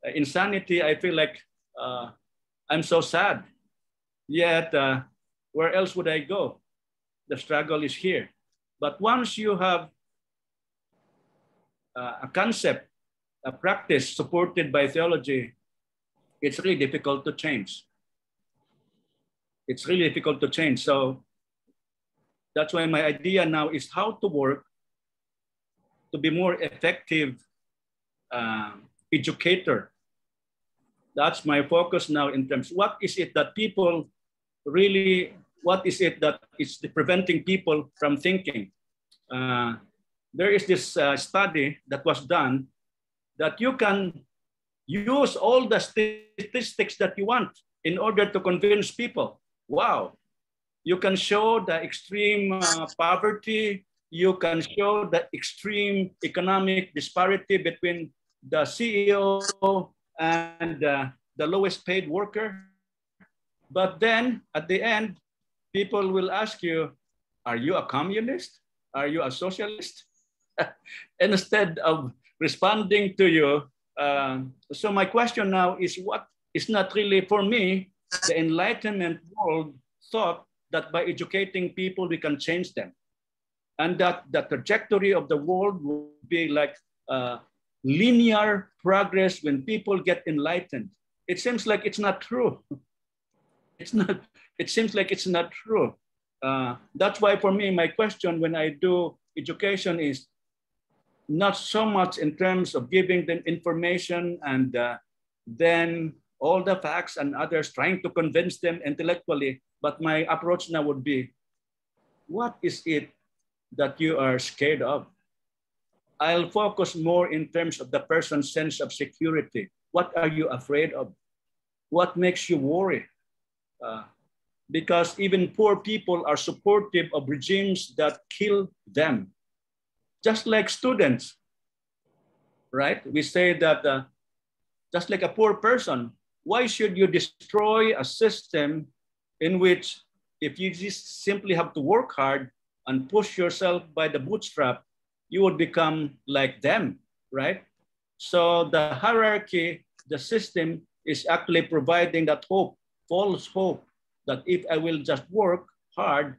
insanity, I feel like I'm so sad. Yet, where else would I go? The struggle is here. But once you have a concept, a practice supported by theology, it's really difficult to change. It's really difficult to change. So that's why my idea now is how to work to be more effective educator. That's my focus now in terms, what is it that people really, what is it that is preventing people from thinking? There is this study that was done that you can use all the statistics that you want in order to convince people. Wow. You can show the extreme poverty. You can show the extreme economic disparity between the CEO and the lowest paid worker. But then at the end, people will ask you, are you a communist? Are you a socialist? Instead of responding to you. So my question now is, what is not really for me, the Enlightenment world thought that by educating people, we can change them. And that the trajectory of the world will be like linear progress when people get enlightened. It seems like it's not true. It's not, it seems like it's not true. That's why for me, my question when I do education is not so much in terms of giving them information and then all the facts and others trying to convince them intellectually, but my approach now would be, what is it that you are scared of? I'll focus more in terms of the person's sense of security. What are you afraid of? What makes you worry? Because even poor people are supportive of regimes that kill them. Just like students, right? We say that just like a poor person, why should you destroy a system in which if you just simply have to work hard and push yourself by the bootstrap, you would become like them, right? So the hierarchy, the system is actually providing that hope, false hope, that if I will just work hard,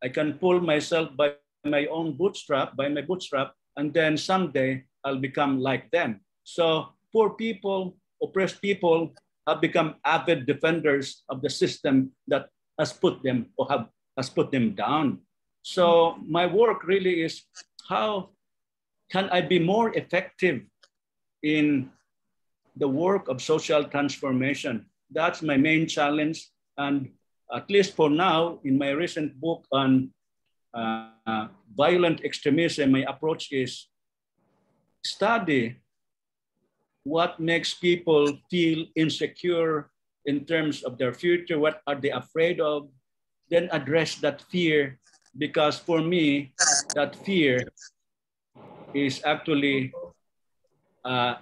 I can pull myself by my own bootstrap, and then someday I'll become like them. So poor people, oppressed people have become avid defenders of the system that has put them or has put them down. So my work really is, how can I be more effective in the work of social transformation? That's my main challenge. And at least for now, in my recent book on violent extremism, my approach is study what makes people feel insecure in terms of their future, what are they afraid of, then address that fear, because for me, that fear is actually a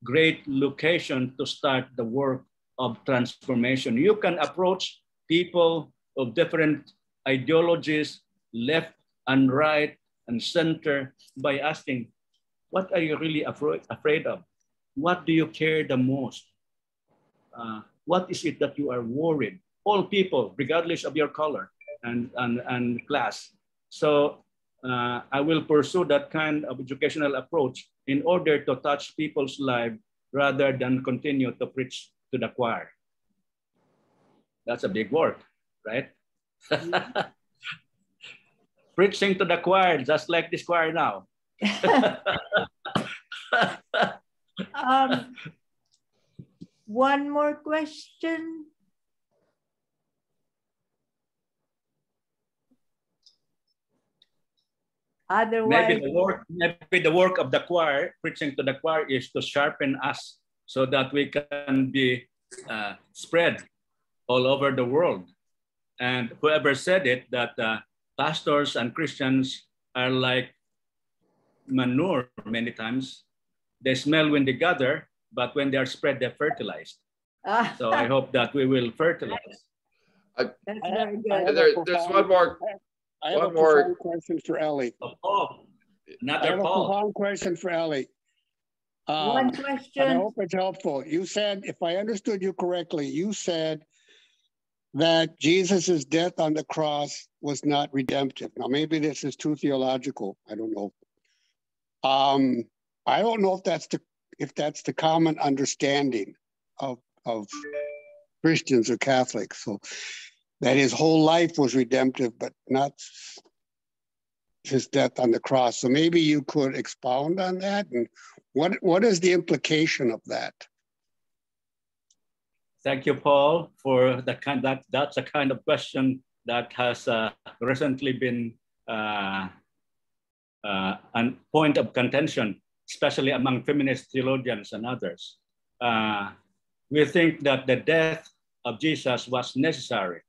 great location to start the work of transformation. You can approach people of different ideologies, left and right and center, by asking, what are you really afraid of? What do you care the most? What is it that you are worried? All people, regardless of your color and class. So I will pursue that kind of educational approach in order to touch people's lives rather than continue to preach to the choir. That's a big word, right? Preaching to the choir, just like this choir now. One more question. Otherwise, maybe the work of the choir, preaching to the choir, is to sharpen us so that we can be spread all over the world. And whoever said it, that pastors and Christians are like manure many times. They smell when they gather, but when they are spread, they're fertilized. So I hope that we will fertilize. That's very good. There's one more. I have a profound question for Ellie. Not I have a profound question for Ellie. One question. And I hope it's helpful. You said, if I understood you correctly, you said that Jesus's death on the cross was not redemptive. Now, maybe this is too theological. I don't know. I don't know if that's the common understanding of Christians or Catholics. So that his whole life was redemptive, but not his death on the cross. So maybe you could expound on that, and what is the implication of that? Thank you, Paul, for that's a kind of question that has recently been a point of contention, especially among feminist theologians and others. We think that the death of Jesus was necessary.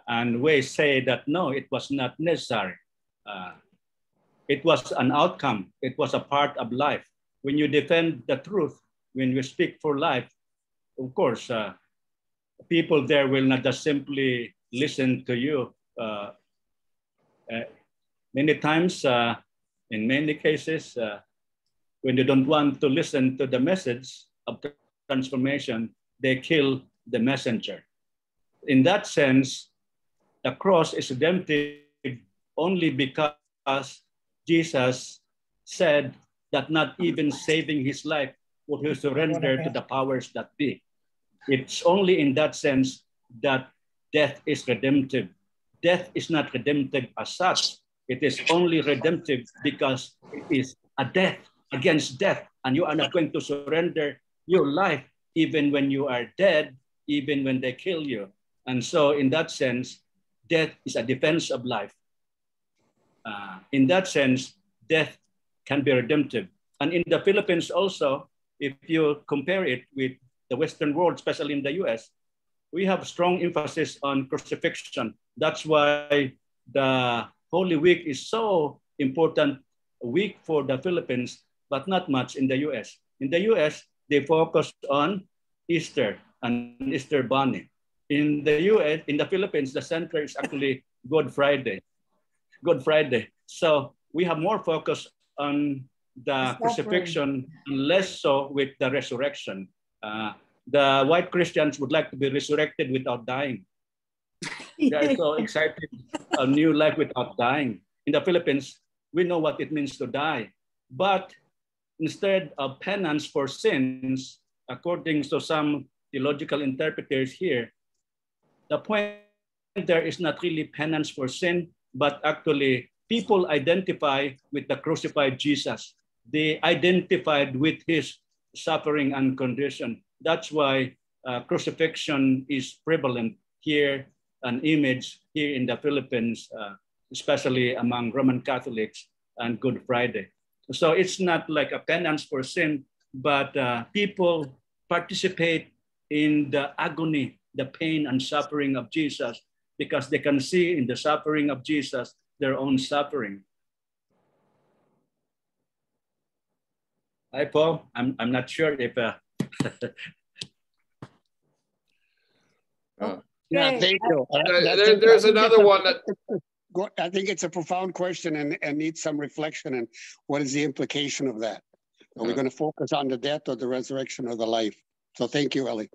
And we say that no, it was not necessary. It was an outcome. It was a part of life. When you defend the truth, when you speak for life, of course, people there will not just simply listen to you. Many times, in many cases, when they don't want to listen to the message of transformation, they kill the messenger. In that sense, the cross is redemptive only because Jesus said that not even saving his life would he surrender to the powers that be. It's only in that sense that death is redemptive. Death is not redemptive as such. It is only redemptive because it is a death against death, and you are not going to surrender your life even when you are dead, even when they kill you. And so in that sense, death is a defense of life. In that sense, death can be redemptive. And in the Philippines also, if you compare it with the Western world, especially in the US, we have strong emphasis on crucifixion. That's why the Holy Week is so important week for the Philippines, but not much in the US. In the US, they focus on Easter and Easter Bunny. In the US, in the Philippines, the center is actually Good Friday. Good Friday. So we have more focus on the crucifixion and less so with the resurrection. The white Christians would like to be resurrected without dying. They are so excited, a new life without dying. In the Philippines, we know what it means to die. But instead of penance for sins, according to some theological interpreters here, the point there is not really penance for sin, but actually people identify with the crucified Jesus. They identified with his suffering and condition. That's why crucifixion is prevalent here, an image here in the Philippines, especially among Roman Catholics and Good Friday. So it's not like a penance for sin, but people participate in the agony, the pain and suffering of Jesus because they can see in the suffering of Jesus their own suffering. Hi, Paul. I'm not sure if yeah, thank you. There's another one that I think it's a profound question and needs some reflection. And what is the implication of that? Are we going to focus on the death or the resurrection or the life? So thank you, Ellie.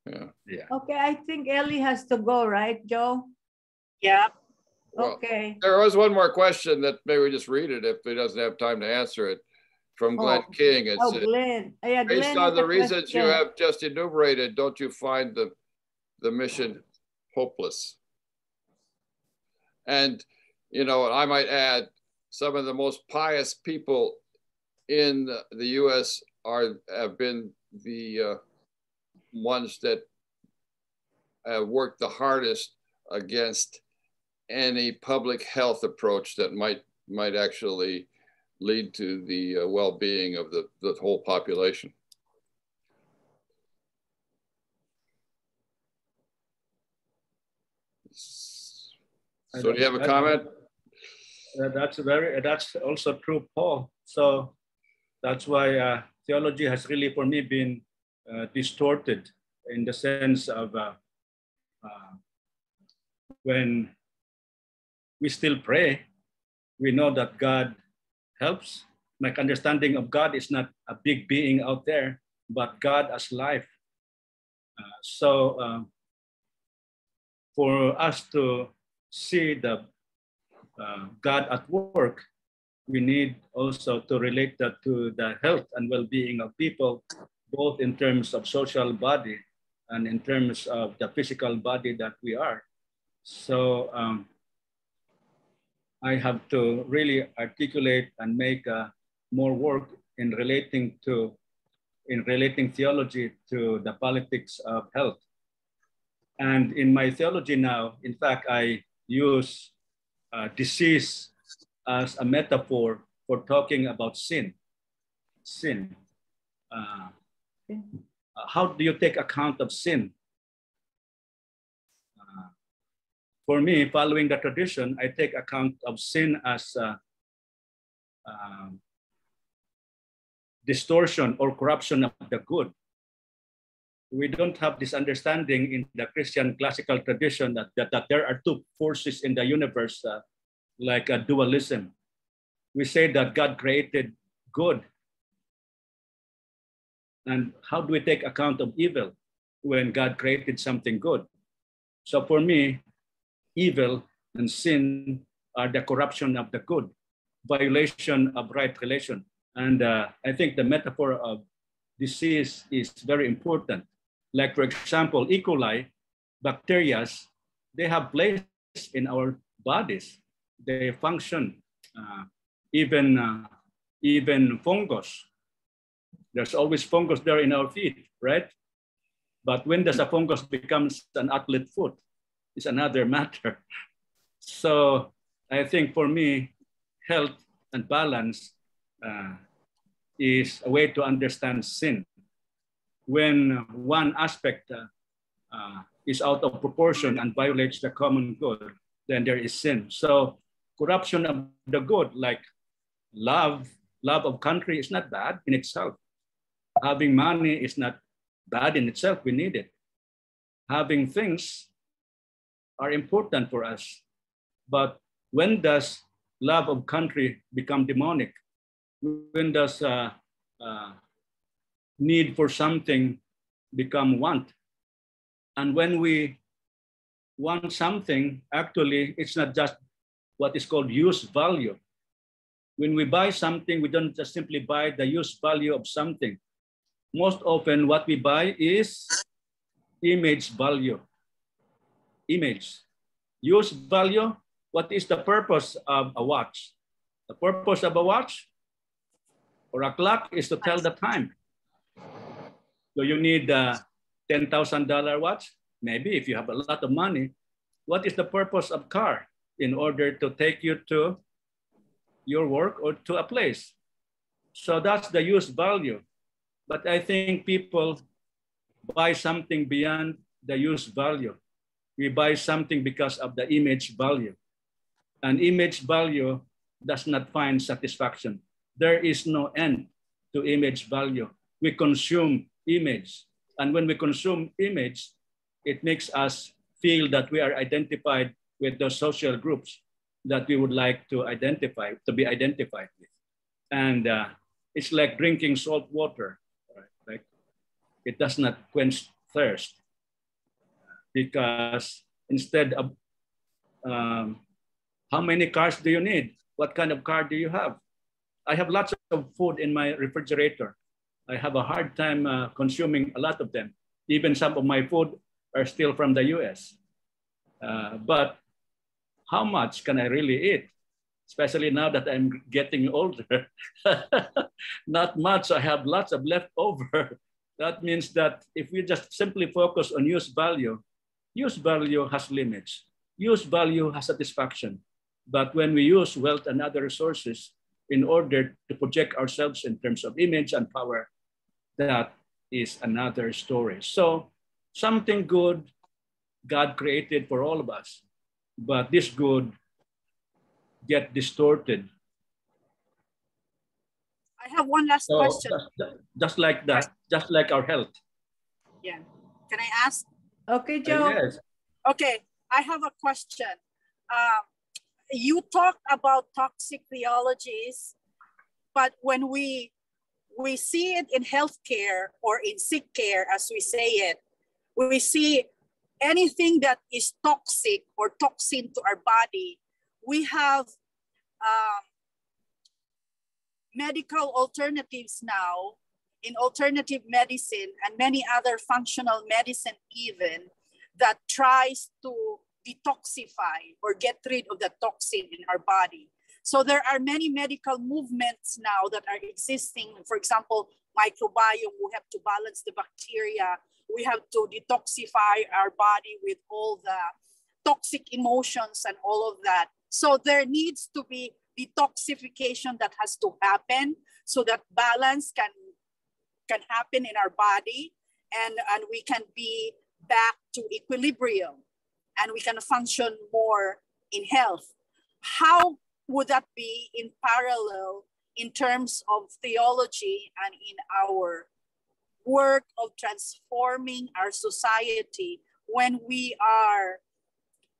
Yeah. Okay, I think Ellie has to go, right, Joe? Yeah. Well, okay. There was one more question that maybe we just read it if he doesn't have time to answer it. From Glenn King. It said, Glenn. Yeah, based Glenn on the reasons question. you have just enumerated, don't you find the mission hopeless? And, you know, I might add, some of the most pious people in the US have been the ones that have worked the hardest against any public health approach that might actually lead to the well-being of the whole population. So do you have a comment? That's also true, Paul. So that's why theology has really, for me, been distorted in the sense of when we still pray, we know that God helps. My understanding of God is not a big being out there, but God as life. So for us to see the God at work, we need also to relate that to the health and well-being of people, both in terms of social body and in terms of the physical body that we are. So I have to really articulate and make more work in relating theology to the politics of health. And in my theology now, in fact, I use disease as a metaphor for talking about sin. Sin. How do you take account of sin? For me, following the tradition, I take account of sin as distortion or corruption of the good. We don't have this understanding in the Christian classical tradition that there are two forces in the universe, like a dualism. We say that God created good. And how do we take account of evil when God created something good? So for me, evil and sin are the corruption of the good, violation of right relation. And I think the metaphor of disease is very important. Like, for example, E. coli, bacteria, they have place in our bodies. They function. Even fungus. There's always fungus there in our feet, right? But when does a fungus becomes an athlete foot? It's another matter. So I think for me, health and balance is a way to understand sin. When one aspect is out of proportion and violates the common good, then there is sin. So corruption of the good, like love of country is not bad in itself. Having money is not bad in itself, we need it. Having things are important for us. But when does love of country become demonic? When does need for something become want? And when we want something, actually, it's not just what is called use value. When we buy something, we don't just simply buy the use value of something. Most often, what we buy is image value. Image. Use value, what is the purpose of a watch? The purpose of a watch or a clock is to tell the time. So you need a $10,000 watch? Maybe if you have a lot of money. What is the purpose of car? In order to take you to your work or to a place. So that's the use value. But I think people buy something beyond the use value. We buy something because of the image value. And image value does not find satisfaction. There is no end to image value. We consume image. And when we consume image, it makes us feel that we are identified with those social groups that we would like to be identified with. And it's like drinking salt water, right? Like it does not quench thirst, because instead of how many cars do you need? What kind of car do you have? I have lots of food in my refrigerator. I have a hard time consuming a lot of them. Even some of my food are still from the US. But how much can I really eat? Especially now that I'm getting older. Not much, I have lots of leftover. That means that if we just simply focus on use value has limits. Use value has satisfaction. But when we use wealth and other resources in order to project ourselves in terms of image and power, that is another story. So something good God created for all of us, but this good get distorted. I have one last question. Just like that, just like our health. Yeah. Can I ask? Okay, Joe. Yes. Okay, I have a question. You talked about toxic theologies, but when we see it in healthcare or in sick care, as we say it, we see anything that is toxic or toxin to our body. We have medical alternatives now in alternative medicine and many other functional medicine even that tries to detoxify or get rid of the toxin in our body. So there are many medical movements now that are existing. For example, microbiome, we have to balance the bacteria. We have to detoxify our body with all the toxic emotions and all of that. So there needs to be detoxification that has to happen so that balance can happen in our body and we can be back to equilibrium and we can function more in health. How would that be in parallel in terms of theology and in our work of transforming our society when we are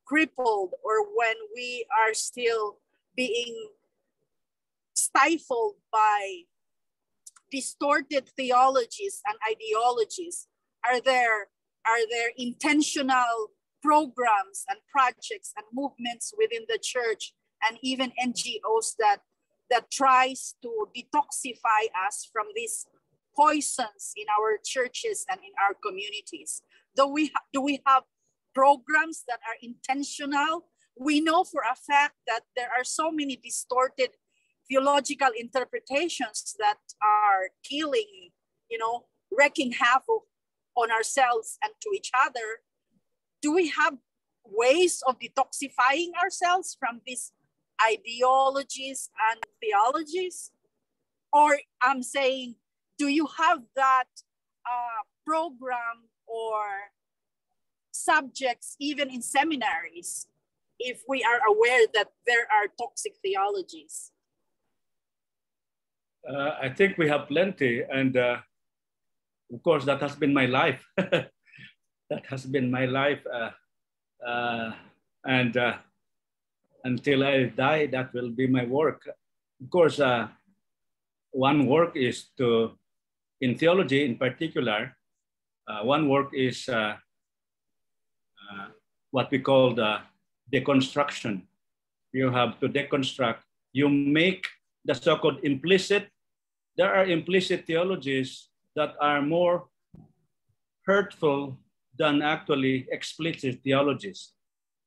crippled or when we are still being stifled by distorted theologies and ideologies? Are there intentional programs and projects and movements within the church and even NGOs that tries to detoxify us from these poisons in our churches and in our communities? Do we have programs that are intentional? We know for a fact that there are so many distorted theological interpretations that are killing, wreaking havoc on ourselves and to each other. Do we have ways of detoxifying ourselves from these ideologies and theologies? Or I'm saying, do you have that program or subjects even in seminaries if we are aware that there are toxic theologies? I think we have plenty, and of course that has been my life. That has been my life, and until I die, that will be my work. Of course, one work is to, in theology in particular, one work is what we call the deconstruction. You have to deconstruct. You make the so-called implicit. There are implicit theologies that are more hurtful than actually explicit theologies.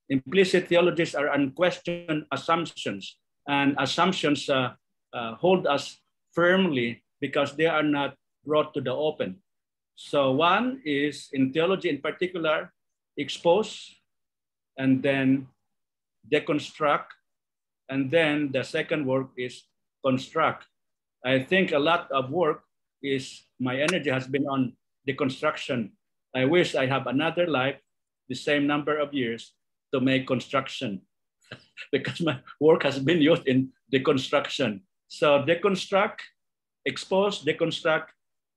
Implicit theologies are unquestioned assumptions, and assumptions hold us firmly because they are not brought to the open. So one is, in theology in particular, expose and then deconstruct, and then the second work is construct. I think a lot of work is, my energy has been on deconstruction. I wish I have another life the same number of years to make construction because my work has been used in deconstruction. So deconstruct, expose, deconstruct,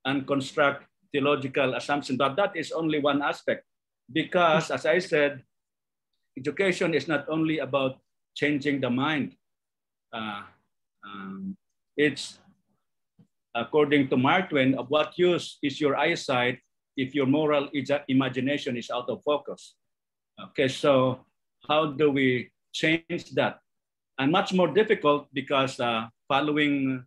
and construct theological assumptions. But that is only one aspect because, as I said, education is not only about changing the mind. It's according to Mark Twain, of what use is your eyesight if your moral imagination is out of focus? Okay, so how do we change that? And much more difficult because following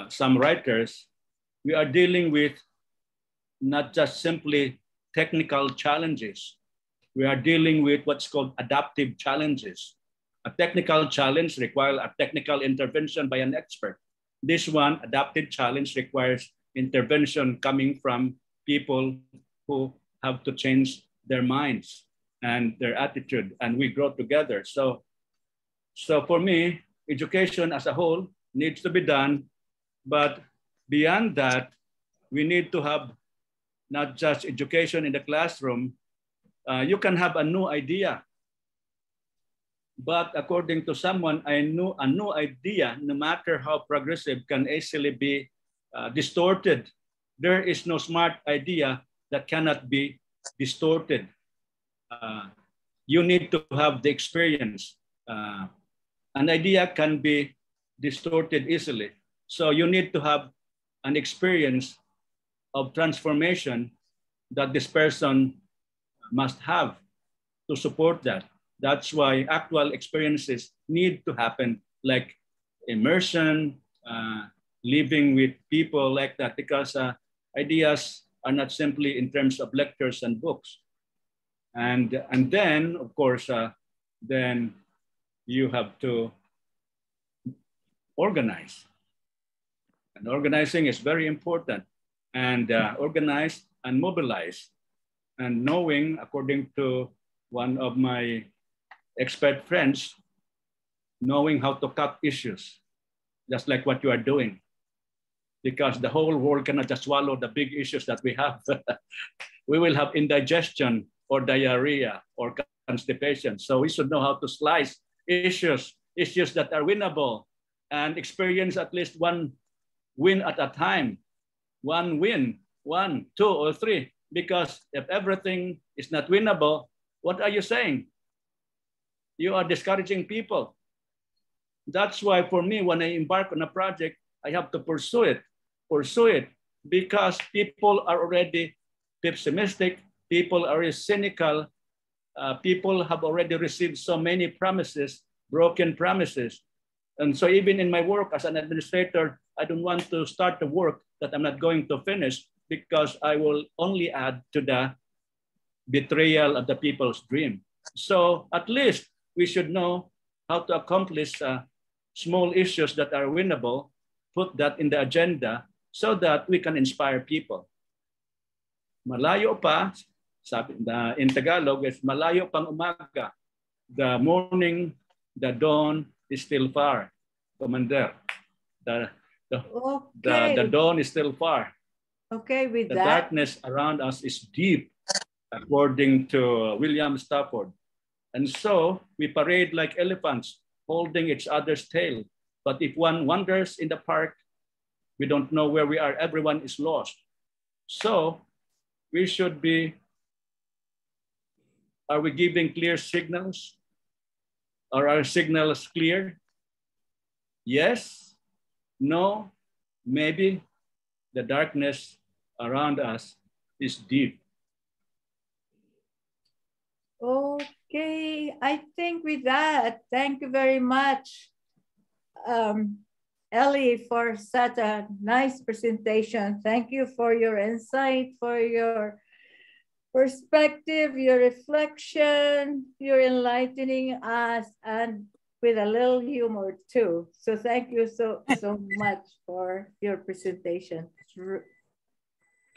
some writers, we are dealing with not just simply technical challenges. We are dealing with what's called adaptive challenges. A technical challenge requires a technical intervention by an expert. This one, adaptive challenge, requires intervention coming from people who have to change their minds and their attitude, and we grow together. So for me, education as a whole needs to be done, but beyond that, we need to have not just education in the classroom. You can have a new idea, but according to someone, a new idea, no matter how progressive, can easily be distorted. There is no smart idea that cannot be distorted. You need to have the experience. An idea can be distorted easily. So you need to have an experience of transformation that this person must have to support that. That's why actual experiences need to happen, like immersion, living with people like that, because ideas are not simply in terms of lectures and books. And then, of course, then you have to organize. And organizing is very important. And organize and mobilize. And knowing, according to one of my expert friends, knowing how to cut issues, just like what you are doing. Because the whole world cannot just swallow the big issues that we have. We will have indigestion or diarrhea or constipation. So we should know how to slice issues that are winnable, and experience at least one win at a time. One win, 1, 2, or 3. Because if everything is not winnable, what are you saying? You are discouraging people. That's why for me, when I embark on a project, I have to pursue it, because people are already pessimistic, people are cynical, people have already received so many promises, broken promises. And so even in my work as an administrator, I don't want to start the work that I'm not going to finish, because I will only add to the betrayal of the people's dream. So at least we should know how to accomplish small issues that are winnable, put that in the agenda so that we can inspire people. Malayo pa, sabi in Tagalog, is malayo pang umaga. The morning, the dawn is still far. Commander, the dawn is still far. Okay, with the that. The darkness around us is deep, according to William Stafford. And so we parade like elephants, holding each other's tail. But if one wanders in the park, we don't know where we are. Everyone is lost. So we should be, are we giving clear signals? Are our signals clear? Yes, no, maybe. The darkness around us is deep. Okay, I think with that, thank you very much, Ellie, for such a nice presentation. Thank you for your insight, for your perspective, your reflection, your enlightening us, and with a little humor too. So thank you so much for your presentation.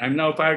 I'm now fired.